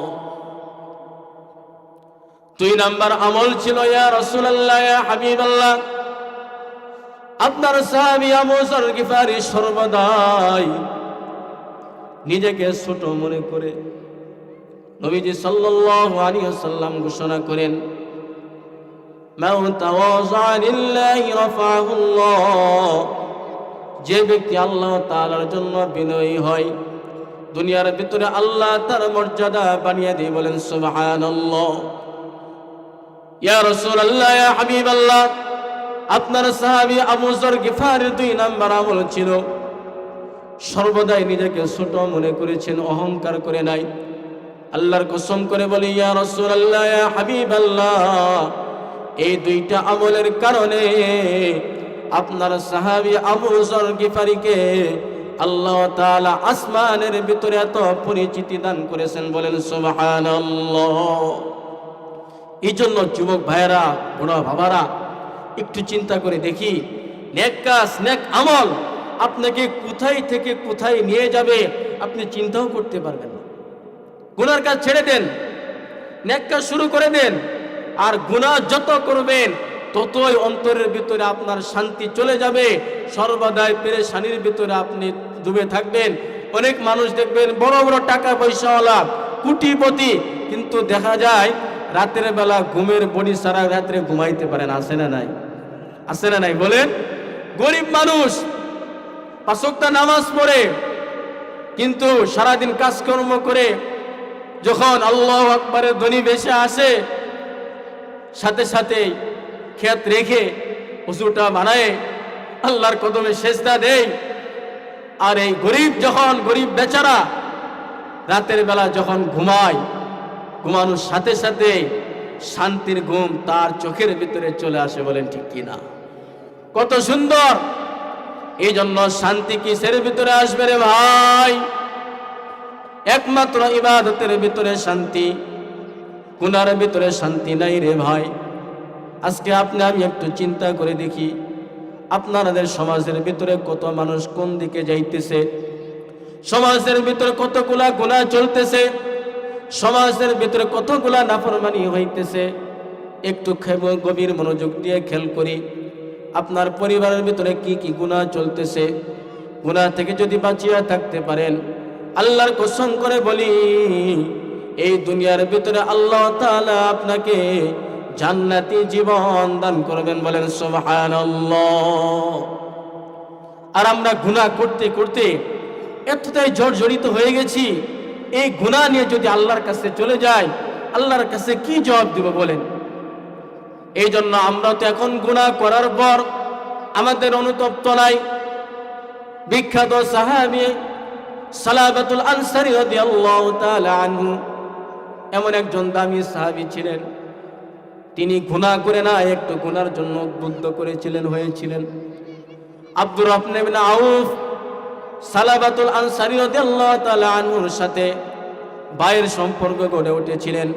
2 নাম্বার আমল ছিল, ইয়া রাসূলুল্লাহ, ইয়া হাবিবাল্লাহ, আপনার সাহাবী আবু যর গিফারী সর্বদাই নিজেকে ছোট মনে করে। নবীজি সাল্লাল্লাহু আলাইহি ওয়াসাল্লাম ঘোষণা করেন, মান তাওয়াযা লিল্লাহি রাফাহুল্লাহ, যে ব্যক্তি আল্লাহ তাআলার জন্য বিনয়ী হয় দুনিয়ার ভিতরে আল্লাহ তার মর্যাদা বানিয়ে দেয়, বলেন সুবহানাল্লাহ। ইয়া রাসূলুল্লাহ, ইয়া হাবিবাল্লাহ, আপনার সাহাবী আবু যর গিফারীর 2 নাম্বার আমল ছিল সর্বদাই নিজেকে ছোট মনে করেছেন, অহংকার করে নাই। আল্লাহর কসম করে বলি, ইয়া রাসূলুল্লাহ, ইয়া হাবিবাল্লাহ, এই 2টা আমলের কারণে আপনার সাহাবী আবু যর গিফারিকে আল্লাহ তাআলা আসমানের ভিতরে এত পরিচিতি দান করেছেন, বলেন সুবহানাল্লাহ। এই জন্য যুবক ভাইয়েরা, বুড়া বাবারা, একটু চিন্তা করে দেখি, নেক কাজ, নেক আমল আপনাকে কোথায় থেকে কোথায় নিয়ে যাবে আপনি চিন্তাও করতে পারবেন না। গুনার কাজ ছেড়ে দেন, নেক কাজ শুরু করে দেন। আর গুনাহ যত করবেন ততই অন্তরের ভিতরে আপনার শান্তি চলে যাবে, সর্বদাই পেরেশানির ভিতরে আপনি ডুবে থাকবেন। অনেক মানুষ দেখবেন বড় বড় টাকা পয়সাওয়ালা, কোটিপতি, কিন্তু দেখা যায় রাতের বেলা ঘুমের বডি সারা রাত্রে ঘুমাইতে পারেন। আছে না নাই? আছে না নাই বলেন? গরিব মানুষ 5 ওয়াক্ত নামাজ পড়ে, কিন্তু সারাদিন কাজকর্ম করে যখন আল্লাহু আকবারের ধ্বনি ভেসে আসে, সাথে সাথে খেত রেখে ওযুটা বানায় আল্লাহর কদমে সেজদা দেয়। আর এই গরিব বেচারা রাতের বেলা যখন ঘুমায়, ঘুমানোর সাথে সাথে শান্তির ঘুম তার চোখের ভিতরে চলে আসে। বলেন ঠিক কিনা? কত সুন্দর! এই জন্য শান্তি কিসের ভিতরে আসবে রে ভাই? একমাত্র ইবাদতের ভিতরে শান্তি, গুনার ভিতরে শান্তি নাই রে ভাই। আজকে আপনি আমি একটু চিন্তা করে দেখি, আপনাদের সমাজের ভিতরে কত মানুষ কোন দিকে যাইতেছে, সমাজের ভিতরে কতগুলা গুনাহ চলতেছে, সমাজের ভিতরে কতগুলা নাফরমানি হইতেছে। একটু গভীর মনোযোগ দিয়ে খেয়াল করি, আপনার পরিবারের ভিতরে কি কি গুনাহ চলতেছে। গুনাহ থেকে যদি বাঁচিয়ে থাকতে পারেন, আল্লাহর কসম করে বলি, এই দুনিয়ার ভিতরে আল্লাহ তাআলা আপনাকে জান্নাতি জীবন দান করবেন। বলেন সুবহানাল্লাহ। আর আমরা গুনাহ করতে করতে এতটাই জর্জরিত হয়ে গেছি, এই গুনাহ নিয়ে যদি আল্লাহর কাছে চলে যায়, আল্লাহর কাছে কি জবাব দিব বলেন? এই জন্য আমরা তো এখন গুনাহ করার পর আমাদের অনুতপ্ত নাই। বিখ্যাত সাহাবী সালাবাতুল আনসারী রাদিয়াল্লাহু তাআলা আনহু এমন একজন দামি সাহাবী ছিলেন, তিনি গুনাহ করে না একটু গুনার জন্য উদ্বুদ্ধ হয়েছিলেন। আব্দুর রহমান ইবনে আউফ সালাবাতুল আনসারী রাদিয়াল্লাহু তাআলা আনহুর সাথে ভাইয়ের সম্পর্ক গড়ে উঠেছিলেন।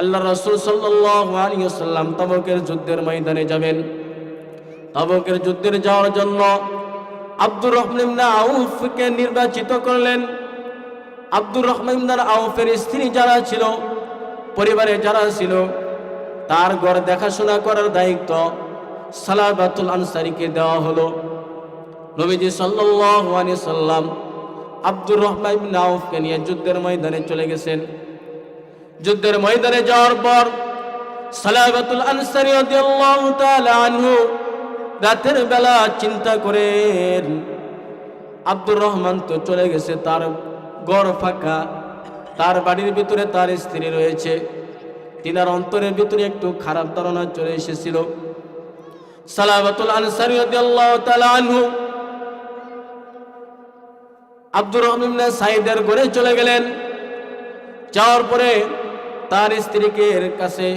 আল্লাহ রাসূল সাল্লাল্লাহু আলাইহি ওয়াসাল্লাম তাবুকের যুদ্ধের ময়দানে যাবেন। তাবুকের যুদ্ধে যাওয়ার জন্য আব্দুর রহমান ইবনে আউফকে নির্বাচিত করলেন। আব্দুর রহমান ইবনে আউফের স্ত্রী যারা ছিল, পরিবারে যারা ছিল, তার ঘর দেখাশোনা করার দায়িত্ব সালাবাতুল আনসারীকে দেওয়া হলো। নবীজি সাল্লাল্লাহু আলাইহি সাল্লাম আব্দুর রহমান ইবনে আউফকে নিয়ে যুদ্ধের ময়দানে চলে গেছেন। যুদ্ধের ময়দানে যাওয়ার পর সালাবাতুল আনসারী রাদিয়াল্লাহু তাআলা আনহু রাতের বেলা চিন্তা করেন, আব্দুর রহমান তো চলে গেছে, তার ঘর ফাঁকা, তার বাড়ির ভিতরে তার স্ত্রী রয়েছে। তিনার অন্তরের ভিতরে একটু খারাপ ধারণা চলে এসেছিল। সালাবাতুল আনসারী রাদিয়াল্লাহু তাআলা আনহু আব্দুর রহমান ইবনে সাইদের ঘরে চলে গেলেন। যাওয়ার পরে তার স্ত্রীকে কাছে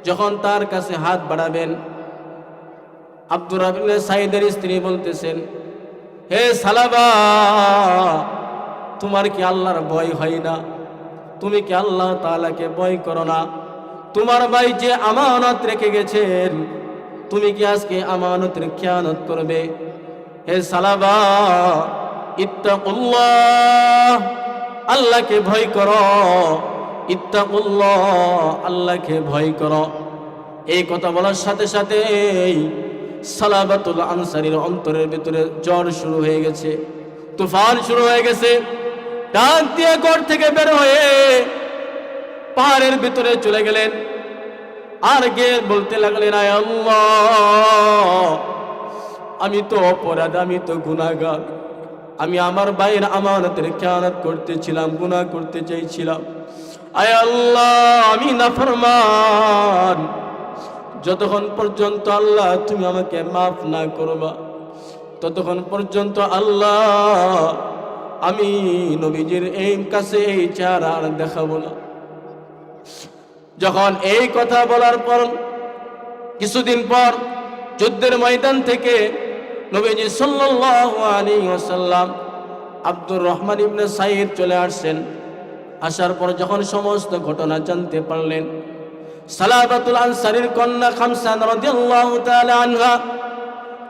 যখন তার কাছে হাত বাড়াবেন, আব্দুর রহমান ইবনে সাইদের স্ত্রী বলতেছেন, হে সালাবা, তোমার কি আল্লাহর ভয় হয় না? তুমি কি আল্লাহ তাআলাকে ভয় করো না? তোমার ভাই যে আমানত রেখে গেছেন, তুমি কি আজকে আমানতের খেয়ানত করবে? হে সালাবা, ইত্তাকুল্লাহ, আল্লাহকে ভয় করো। ইত্তাকুল্লাহ, আল্লাহকে ভয় করো। এই কথা বলার সাথে সাথে সালাবাতুল আনসারীর অন্তরের ভিতরে জ্বর শুরু হয়ে গেছে, তুফান শুরু হয়ে গেছে। ডাক দিয়ে ঘর থেকে বের হয়ে পাহাড়ের ভিতরে চলে গেলেন। আর গিয়ে বলতে লাগলেন, আয় আল্লাহ, আমি তো অপরাধ, আমি তো গুনাহগার, আমি আমার ভাইয়ের আমানতের খেয়ানত করতেছিলাম, গুনাহ করতে চাইছিলাম। আয় আল্লাহ, আমি নাফরমান। যতক্ষণ পর্যন্ত আল্লাহ তুমি আমাকে মাফ না করবা, ততক্ষণ পর্যন্ত আল্লাহ আমি নবীজির এই কাছে এই চেহারা আর দেখাবো না। যখন এই কথা বলার পর কিছুদিন পর যুদ্ধের ময়দান থেকে নবীজি সাল্লাল্লাহু আলাইহি ওয়াসাল্লাম আব্দুর রহমান ইবনে সাইদ চলে আসছেন। আসার পর যখন সমস্ত ঘটনা জানতে পারলেন, সালাবাতুল আনসারীর কন্যা খামসা রাদিয়াল্লাহু তাআলা আনহা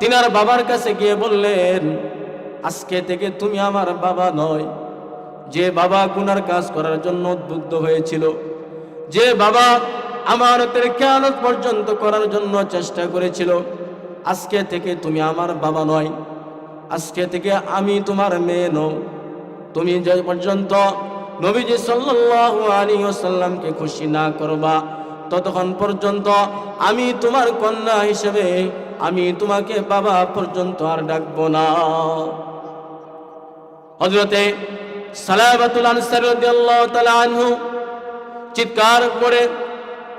তিনার বাবার কাছে গিয়ে বললেন, আজকে থেকে তুমি আমার বাবা নয়। যে বাবা গুনার কাজ করার জন্য উদ্বুদ্ধ হয়েছিল, যে বাবা আমানতের খেয়ানত পর্যন্ত করার জন্য চেষ্টা করেছিল, আজকে থেকে তুমি আমার বাবা নয়। আজকে থেকে আমি তোমার মেয়ে নও। তুমি যে পর্যন্ত নবীজি সাল্লাল্লাহু আলাইহি ওয়াসাল্লামকে খুশি না করবা, ততক্ষণ পর্যন্ত আমি তোমার কন্যা হিসেবে আমি তোমাকে বাবা পর্যন্ত আর ডাকবো না। হযরতে সালাবাতুল আনসারী রাদিয়াল্লাহু তাআলা আনহু চিৎকার করে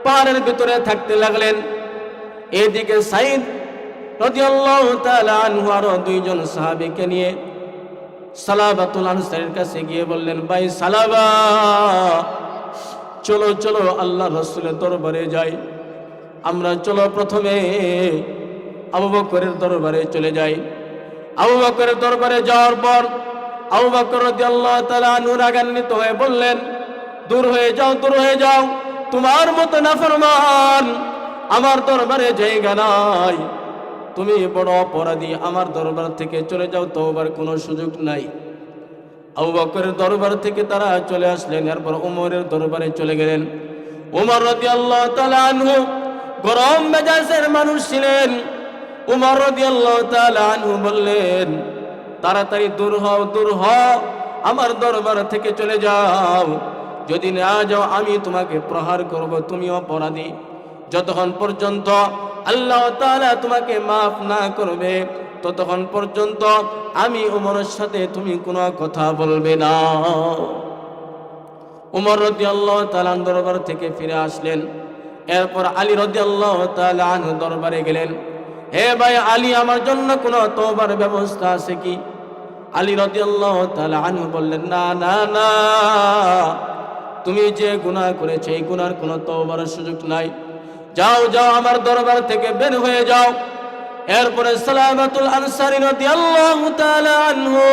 পাহাড়ের ভিতরে থাকতে লাগলেন। এদিকে সাইদ রাদিয়াল্লাহু তাআলা আনহু আরো দুইজন সাহাবীকে নিয়ে সালাবাতুল আনসারীর কাছে গিয়ে বললেন, ভাই সালাবা, চলো চলো আল্লাহর রাসূলের দরবারে যাই। আমরা চলো প্রথমে আবু বকরের দরবারে চলে যাই। আবু বকরের দরবারে যাওয়ার পর আবু বকর রাদিয়াল্লাহু তাআলা আনহু রাগান্বিত হয়ে বললেন, দূর হয়ে যাও, দূর হয়ে যাও, তোমার মতো নাফরমান আমার দরবারে জায়গা নাই। তুমি বড় অপরাধী, আমার দরবার থেকে চলে যাও, তওবার কোনো সুযোগ নাই। আবু বকরের দরবার থেকে তারা চলে আসলেন। এরপর ওমরের দরবারে চলে গেলেন। ওমর রাদিয়াল্লাহু তাআলা আনহু গরম মেজাজের মানুষ ছিলেন। ওমর রাদিয়াল্লাহু তাআলা আনহু বললেন, তাড়াতাড়ি দূর হও, দূর হও, আমার দরবার থেকে চলে যাও। যদি না যাও আমি তোমাকে প্রহার করব, তুমি অপরাধী। যতক্ষণ পর্যন্ত আল্লাহ তাআলা তোমাকে মাফ না করবে, ততক্ষণ পর্যন্ত আমি ওমরের সাথে তুমি কোনো কথা বলবে না। ওমর রাদিয়াল্লাহু তাআলা দরবার থেকে ফিরে আসলেন। এরপর আলী রাদিয়াল্লাহু তাআলা আনহু দরবারে গেলেন। হে ভাই আলী, আমার জন্য কোনো তওবার ব্যবস্থা আছে কি? আলী রাদিয়াল্লাহু তাআলা আনহু বললেন, না না না, তুমি যে গুনাহ করেছো এই গুনার কোনো তওবার সুযোগ নাই। যাও যাও, আমার দরবার থেকে বের হয়ে যাও। এরপরে সালাবাতুল আনসারী রাদিয়াল্লাহু তাআলা আনহু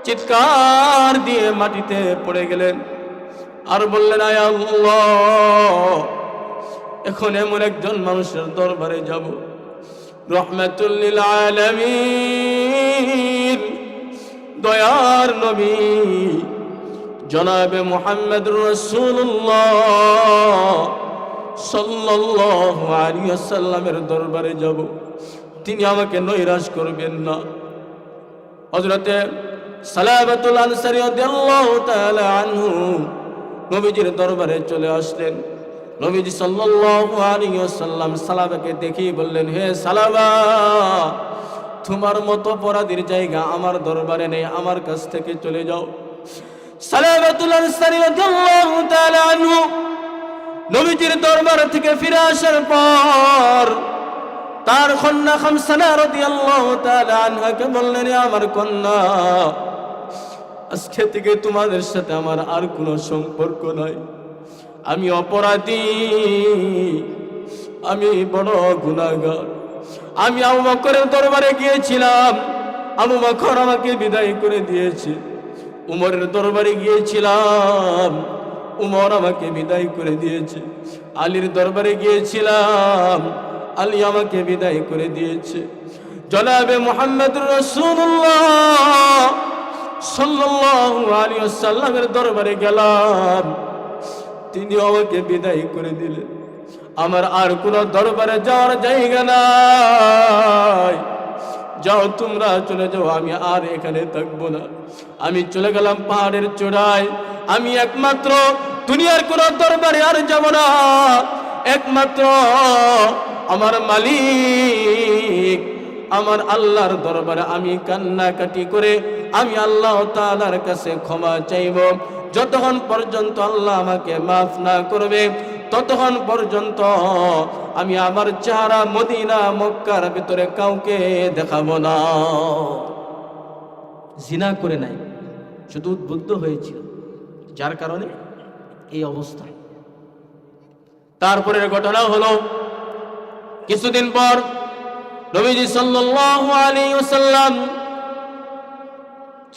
চিৎকার দিয়ে মাটিতে পড়ে গেলেন আর বললেন, আয় আল্লাহ, এখন এমন একজন মানুষের দরবারে যাব, রহমাতুল লিল আলামিন, দয়ার নবী জনাবে মুহাম্মদুর রাসূলুল্লাহ সাল্লাল্লাহু আলাইহি ওয়াসাল্লামের দরবারে যাব, তিনি আমাকে নৈরাশ করবেন না। হযরতে সালাবাতুল আনসারী রাদিয়াল্লাহু তাআলা আনহু নবীজির দরবারে চলে আসলেন। নবীজি সাল্লাল্লাহু আলাইহি ওয়াসাল্লাম সালাবাকে দেখেই বললেন, হে সালাবা, তোমার মতো অপরাধীর জায়গা আমার দরবারে নেই, আমার কাছ থেকে চলে যাও। সালাবাতুল আনসারী রাদিয়াল্লাহু তাআলা আনহু নবীজির দরবার থেকে ফিরে আসার পর তার কন্যা খামসা রাদিয়াল্লাহু তাআলা আনহাকে বললেন, আমার কন্যা, আজকে থেকে তোমাদের সাথে আমার আর কোনো সম্পর্ক নাই। আমি অপরাধী, আমি বড় গুনাহগার। আমি আবু বকরের দরবারে গিয়েছিলাম, আবু বকর আমাকে বিদায় করে দিয়েছে। উমরের দরবারে গিয়েছিলাম, উমর আমাকে বিদায় করে দিয়েছে। আলীর দরবারে গিয়েছিলাম, আলী আমাকে বিদায় করে দিয়েছে। জনাবে মুহাম্মদুর রাসূলুল্লাহ সাল্লাল্লাহু আলাইহি ওয়াসাল্লামের দরবারে গেলাম, তিনি আমাকে বিদায় করে দিলেন। আমার আর কোনো দরবারে যাওয়ার জায়গা নাই। যাও, তোমরা চলে যাও, আমি আর এখানে থাকবো না। আমি চলে গেলাম পাহাড়ের চূড়ায়। আমি একমাত্র দুনিয়ার কোন দরবারে আর যাব না। একমাত্র আমার মালিক, আমার আল্লাহর দরবারে আমি কান্নাকাটি করে আমি আল্লাহ তাআলার কাছে ক্ষমা চাইব। যতক্ষণ পর্যন্ত আল্লাহ আমাকে মাফ না করবে, ততক্ষণ পর্যন্ত আমি আমার চেহারা মদিনা মক্কার ভিতরে কাউকে দেখাবো না। জিনা করে নাই, শুধু উদ্বুদ্ধ হয়েছিল, যার কারণে এই অবস্থা। তারপরের ঘটনা হলো, কিছুদিন পর নবীজি সাল্লাল্লাহু আলাইহি ওয়াসাল্লাম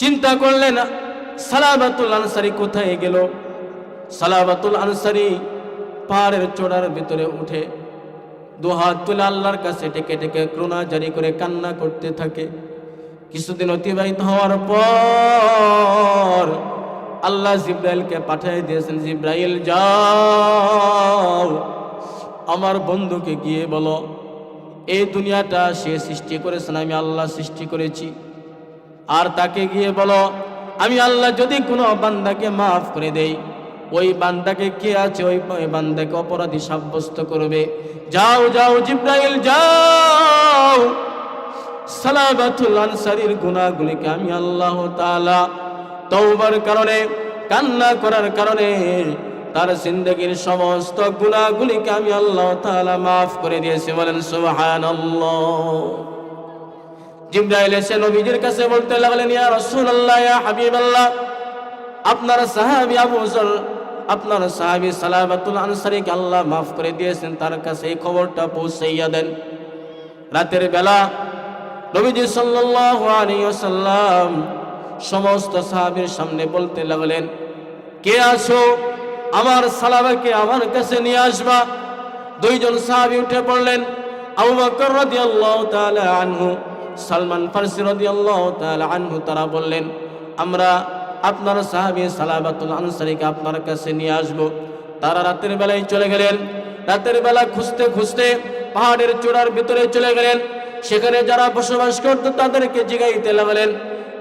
চিন্তা করলেন সালাবাতুল আনসারী কোথায় গেল। সালাবাতুল আনসারী পাহাড়ের চূড়ার ভিতরে উঠে দুহাত তুলে আল্লাহর কাছে টেকে টেকে করুণা জারি করে কান্না করতে থাকে। কিছুদিন অতিবাহিত হওয়ার পর আল্লাহ জিব্রাইলকে পাঠিয়ে দিয়েছেন, জিব্রাইল যাও আমার বন্ধুকে গিয়ে বলো এই দুনিয়াটা সে সৃষ্টি করেছেন, আমি আল্লাহ সৃষ্টি করেছি। আর তাকে গিয়ে বলো আমি আল্লাহ যদি কোনো বান্দাকে মাফ করে দেই, ওই বান্দাকে কে আছে ওই বান্দাকে অপরাধী সাব্যস্ত করবে। যাও যাও জিব্রাইল যাও, সালাবাতুল আনসারীর গুনাহগুলিকে আমি আল্লাহ তাআলা তওবার কারণে, কান্না করার কারণে তার জিন্দেগীর সমস্ত গুনাহগুলিকে আমি আল্লাহ তাআলা মাফ করে দিয়েছি। বলেন সুবহানাল্লাহ। জিব্রাইল এসে নবীজির কাছে বলতে লাগলেন, ইয়া রাসূলুল্লাহ, ইয়া হাবিবাল্লাহ, আপনার সাহাবী আবু যর, আপনার সাহাবী সালাবাতুল আনসারীকে আল্লাহ মাফ করে দিয়েছেন, তার কাছে এই খবরটা পৌঁছাইয়া দেন। রাতের বেলা নবীজি সাল্লাল্লাহু আলাইহি ওয়াসাল্লাম সমস্ত সাহাবীর সামনে বলতে লাগলেন, কে আছো আমার সালাবাকে আমার কাছে নিয়ে আসবা। দুইজন সাহাবী উঠে পড়লেন, আবু বকর রাদিয়াল্লাহু তাআলা আনহু, সালমান ফারসি রাদিয়াল্লাহু তাআলা আনহু। তারা বললেন, আমরা আপনার সাহাবী সালাবাতুল আনসারীকে আপনার কাছে নিয়ে আসব। তারা রাতের বেলায় চলে গেলেন। রাতের বেলা খুঁজতে খুঁজতে পাহাড়ের চূড়ার ভিতরে চলে গেলেন। সেখানে যারা বসবাস করত তাদেরকে জিজ্ঞাইতে লাগলেন,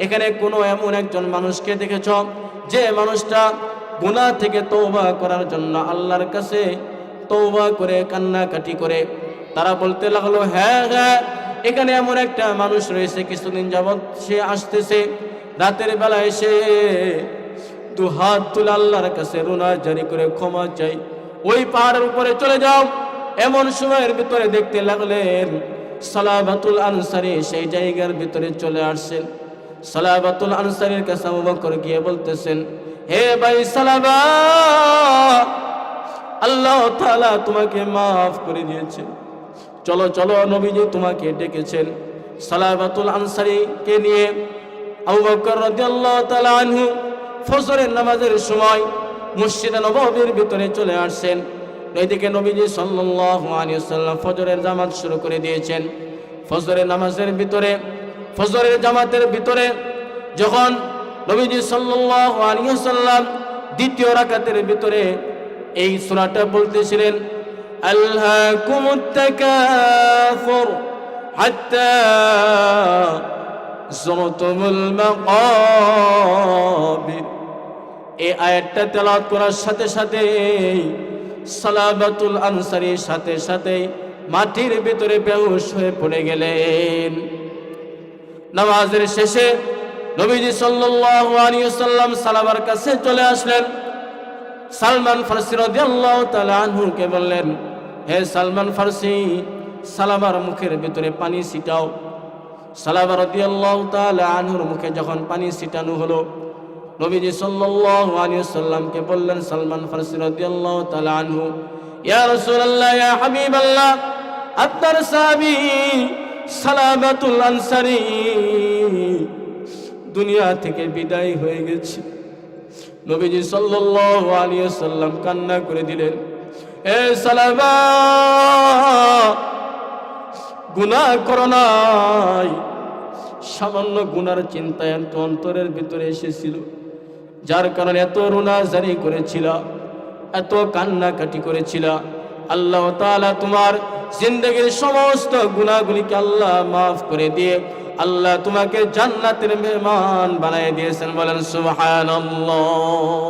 এখানে কোনো এমন একজন মানুষকে দেখেছ যে মানুষটা গুনাহ থেকে তওবা করার জন্য আল্লাহর কাছে তওবা করে কান্নাকাটি করে? তারা বলতে লাগলো, হ্যাঁ হ্যাঁ, এখানে এমন একটা মানুষ রয়েছে, কিছুদিন যাবৎ সে আসতেছে, রাতের বেলা এসে দু হাত তুলে আল্লাহর কাছে রুনা জারি করে ক্ষমা চাই। ওই পাহাড়ের উপরে চলে যাও। এমন সময়ের ভিতরে দেখতে লাগলেন সালাবাতুল আনসারী সেই জায়গার ভিতরে চলে আসছেন। সালাবাতুল আনসারীর কাছে আবু বকর গিয়ে বলতেছেন, হে ভাই সালাবা, আল্লাহ তাআলা তোমাকে মাফ করে দিয়েছে, চলো চলো, নবীজি তোমাকে ডেকেছেন। সালাবাতুল আনসারীকে নিয়ে আবু বকর রাদিয়াল্লাহু তাআলা আনহু ফজরের নামাজের সময় মসজিদে নববীর ভিতরে চলে আসছেন। এইদিকে নবীজি সাল্লাল্লাহু আলাইহি ওয়াসাল্লাম ফজরের জামাত শুরু করে দিয়েছেন। ফজরের নামাজের ভিতরে, ফজরের জামাতের ভিতরে যখন নবীজি সাল্লাল্লাহু আলাইহি ওয়াসাল্লাম দ্বিতীয় রাকাতের ভিতরে এই সূরাটা বলতেছিলেন, আলহাকুমুত তাকাসুর হাত্তা যুরতুমুল মাকাবির, এই আয়াতটা তেলাওয়াত করার সাথে সাথে সালাবাতুল আনসারীর সাথে সাথে মাটির ভিতরে বেহুশ হয়ে পড়ে গেলেন। নামাজের শেষে নবীজি সাল্লাল্লাহু আলাইহি ওয়াসাল্লাম সালাবার কাছে চলে আসলেন। সালমান ফারসি রাদিয়াল্লাহু তাআলা আনহুকে বললেন, হে সালমান ফারসি, সালাবার মুখের ভিতরে পানি ছিটাও। সালাবা রাদিয়াল্লাহু তাআলা আনহুর মুখে যখন পানি ছিটানো হলো, নবীজি সাল্লাল্লাহু আলাইহি ওয়াসাল্লামকে বললেন, সালমান ফারসি রাদিয়াল্লাহু তাআলা আনহু, ইয়া রাসূলুল্লাহ, ইয়া হাবিবাল্লাহ, আপনার সাহাবী সালাবাতুল আনসারী দুনিয়া থেকে বিদায় হয়ে গেছে। নবীজি সাল্লাল্লাহু আলাইহি ওয়াসাল্লাম কান্না করে দিলেন, এ সালাবা, গুনাহ করো নাই, সামান্য গুনার চিন্তায় অন্তরের ভিতরে এসেছিল, যার কারণে এত রুনা জারি করেছিল, এত কান্নাকাটি করেছিল। আল্লাহ তাআলা তোমার জিন্দেগীর সমস্ত গুনাহগুলিকে আল্লাহ মাফ করে দিয়ে আল্লাহ তোমাকে জান্নাতের মেহমান বানিয়ে দিয়েছেন। বলেন সুবহানাল্লাহ।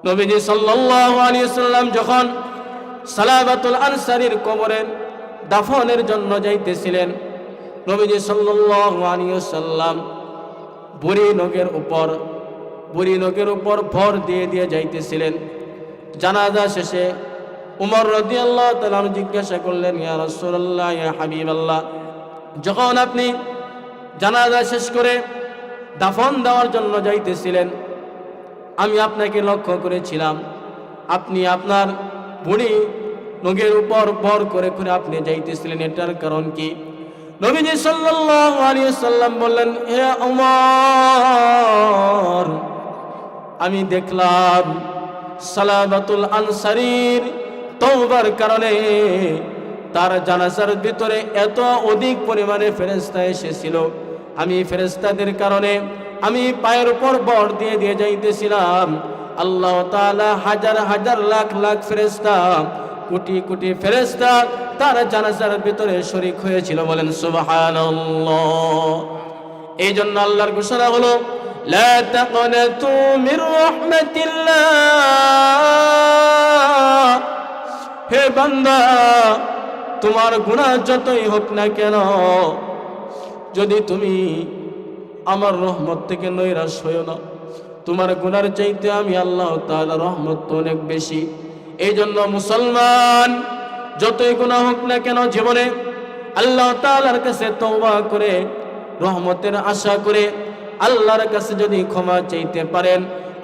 নবীজি সাল্লাল্লাহু আলাইহি ওয়াসাল্লাম যখন সালাবাতুল আনসারীর কবরে দাফনের জন্য যাইতেছিলেন, নবীজি সাল্লাল্লাহু আলাইহি ওয়াসাল্লাম বুড়ি নগের উপর ভর দিয়ে দিয়ে যাইতেছিলেন। জানাজা শেষে উমর রাদিয়াল্লাহু তাআলা জিজ্ঞাসা করলেন, ইয়া রাসূলুল্লাহ, ইয়া হাবিবাল্লাহ, যখন আপনি জানাজা শেষ করে দাফন দেওয়ার জন্য যাইতেছিলেন, আমি আপনাকে লক্ষ্য করেছিলাম, আপনি আপনার বুড়ি নখের উপর ভর করে করে আপনি যাইতেছিলেন, এটার কারণ কি? নবীজি সাল্লাল্লাহু আলাইহি ওয়াসাল্লাম বললেন, হে ওমর, আমি দেখলাম সালাবাতুল আনসারীর তওবার কারণে তার জানাজার ভিতরে এত অধিক পরিমাণে ফেরেশতা এসেছিল। আমি ফেরেশতাদের কারণে আমি পায়ের উপর ভর দিয়ে দিয়ে যাইতেছিলাম। আল্লাহ তাআলা হাজার হাজার লাখ লাখ ফেরেশতা, কোটি কোটি ফেরেশতা তার জানাজার ভিতরে শরীক হয়েছিল। বলেন সুবহানাল্লাহ। এই জন্য আল্লাহর ঘোষণা হলো, লা তাকনাতু মির রাহমাতিল্লাহ। হে বান্দা, তোমার গুনাহ যতই হোক না কেন, যদি তুমি আমার রহমত থেকে নৈরাশ হইও না। তোমার গুনার চাইতে আমি আল্লাহ তাআলার রহমত তো অনেক বেশি। এই জন্য মুসলমান যতই গুনাহ হোক না কেন জীবনে আল্লাহ তাআলার কাছে তওবা করে রহমতের আশা করে আল্লাহর কাছে যদি ক্ষমা চাইতে পারেন,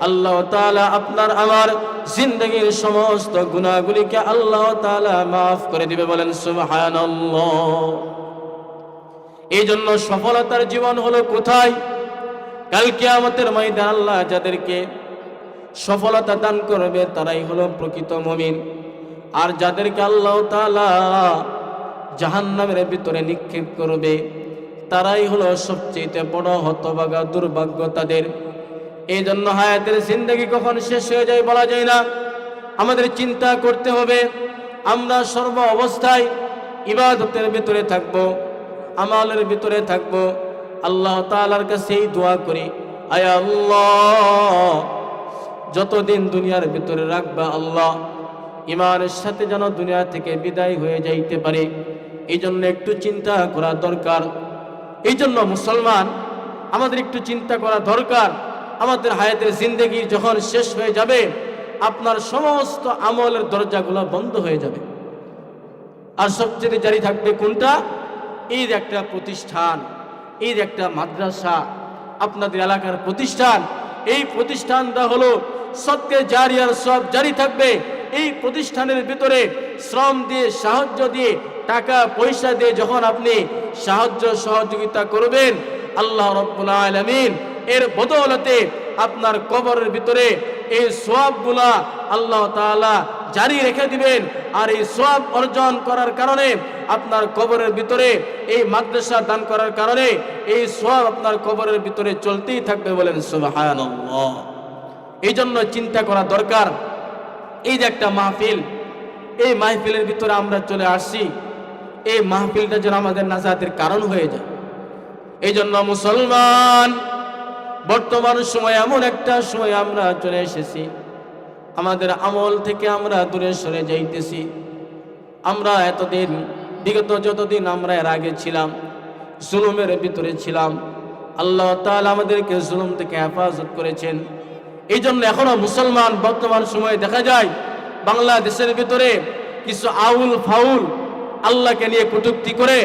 আল্লাহ তাআলা আপনার আমার জিন্দেগীর সমস্ত গুনাহগুলিকে আল্লাহ তাআলা মাফ করে দিবে। বলেন সুবহানাল্লাহ। এই জন্য সফলতার জীবন হলো কোথায়? কাল কিয়ামতের ময়দানে আল্লাহ যাদেরকে সফলতা দান করবে তারাই হলো প্রকৃত মুমিন। আর যাদেরকে আল্লাহ তাআলা জাহান্নামের ভিতরে নিক্ষেপ করবে তারাই হলো সবচেয়ে বড় হতভাগা, দুর্ভাগ্য তাদের। এই জন্য হায়াতের জিন্দেগি কখন শেষ হয়ে যায় বলা যায় না। আমাদের চিন্তা করতে হবে আমরা সর্ব অবস্থায় ইবাদতের ভিতরে থাকব, আমালের ভিতরে থাকব। আল্লাহ তাআলার কাছে এই দোয়া করি, আয় আল্লাহ, যতদিন দুনিয়ার ভিতরে রাখবা আল্লাহ, ইমানের সাথে যেন দুনিয়া থেকে বিদায় হয়ে যাইতে পারে। এই জন্য একটু চিন্তা করা দরকার। এই জন্য মুসলমান আমাদের একটু চিন্তা করা দরকার। আমাদের হায়াতের জিন্দেগি যখন শেষ হয়ে যাবে আপনার সমস্ত আমলের দরজাগুলো বন্ধ হয়ে যাবে। আর সবচেয়ে জারি থাকবে কোনটা? এই একটা প্রতিষ্ঠান, এই একটা মাদ্রাসা, আপনাদের এলাকার প্রতিষ্ঠান। এই প্রতিষ্ঠানটা হলো সদকা জারিয়ার সব জারি থাকবে। এই প্রতিষ্ঠানের ভিতরে শ্রম দিয়ে, সাহায্য দিয়ে, টাকা পয়সা দিয়ে যখন আপনি সাহায্য সহযোগিতা করবেন, আল্লাহ রাব্বুল আলামিন এর বদৌলতে আপনার কবরের ভিতরে এই সওয়াবগুলা আল্লাহ তাআলা জারি রেখে দিবেন। আর এই সওয়াব অর্জন করার কারণে আপনার কবরের ভিতরে এই মাদ্রাসা দান করার কারণে এই সওয়াব আপনার কবরের ভিতরে চলতেই থাকবে। বলেন সুবহানাল্লাহ। এই জন্য চিন্তা করা দরকার। এই যে একটা মাহফিল, এই মাহফিলের ভিতরে আমরা চলে আসছি, এই মাহফিলটা যেন আমাদের নাজাতের কারণ হয়ে যায়। এই জন্য মুসলমান বর্তমান সময় এমন একটা সময় আমরা চলে এসেছি, আমাদের আমল থেকে আমরা দূরে সরে যাইতেছি। আমরা এতদিন, বিগত যতদিন আমরা এর আগে ছিলাম, জুলুমের ভিতরে ছিলাম। আল্লাহ তাআলা আমাদেরকে জুলুম থেকে হেফাজত করেছেন। এই জন্য এখনো মুসলমান বর্তমান সময়ে দেখা যায় বাংলাদেশের ভিতরে কিছু আউল ফাউল আল্লাহকে নিয়ে কটূক্তি করে।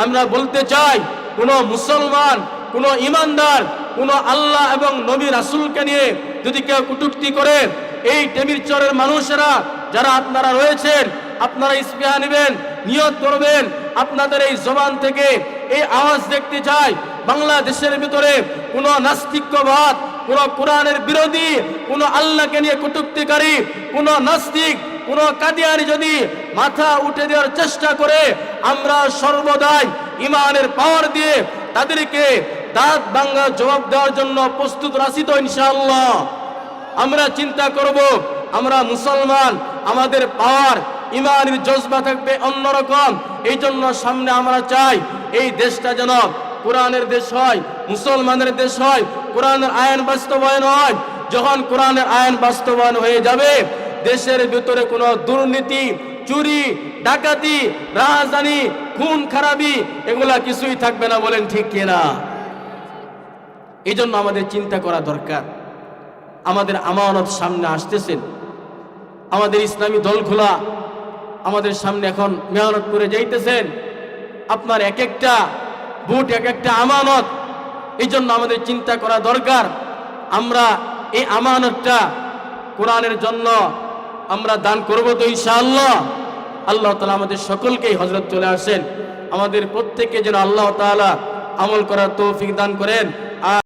আমরা বলতে চাই, কোন মুসলমান, কোন ইমানদার, কোন আল্লাহ এবং নবী রাসূলকে নিয়ে যদি কেউ কটূক্তি করে, এই টেবির চরের মানুষেরা যারা আপনারা রয়েছেন, আপনারা ইস্তেহা নেবেন, নিয়ত করবেন, আপনাদের এই জবান থেকে এই আওয়াজ দেখতে চাই, বাংলাদেশের ভিতরে কোন নাস্তিক্যবাদ, কোন কোরআনের বিরোধী, কোন আল্লাহকে নিয়ে কটূক্তিকারী, কোন নাস্তিক, কোন কাদিয়ানি যদি মাথা উঠে দেওয়ার চেষ্টা করে, আমরা সর্বদাই ইমানের পাওয়ার দিয়ে তাদেরকে দাঁত ভাঙা জবাব দেওয়ার জন্য প্রস্তুত আছি তো ইনশাআল্লাহ। আমরা চিন্তা করব, আমরা মুসলমান, আমাদের পাওয়ার, ইমানের জজবা থাকবে অন্যরকম। এই জন্য সামনে আমরা চাই এই দেশটা যেন কোরআনের দেশ হয়, মুসলমানের দেশ হয়, কোরআনের আইন বাস্তবায়ন হয়। যখন কোরআনের আইন বাস্তবায়ন হয়ে যাবে, দেশের ভিতরে কোনো দুর্নীতি, চুরি, ডাকাতি, রাহাজানি, খুন খারাপি এগুলা কিছুই থাকবে না। বলেন ঠিক কিনা? এই জন্য আমাদের চিন্তা করা দরকার। আমাদের আমানত সামনে আসতেছেন, আমাদের ইসলামী দলগুলা আমাদের সামনে এখন মেহনত করে যাইতেছেন। আপনার এক একটা ভোট এক একটা আমানত। এই জন্য আমাদের চিন্তা করা দরকার, আমরা এই আমানতটা কোরআনের জন্য আমরা দান করব তো ইনশাআল্লাহ। আল্লাহ তাআলা আমাদের সকলকেই হযরত চলে আসেন, আমাদের প্রত্যেককে যেন আল্লাহ তাআলা আমল করার তৌফিক দান করেন।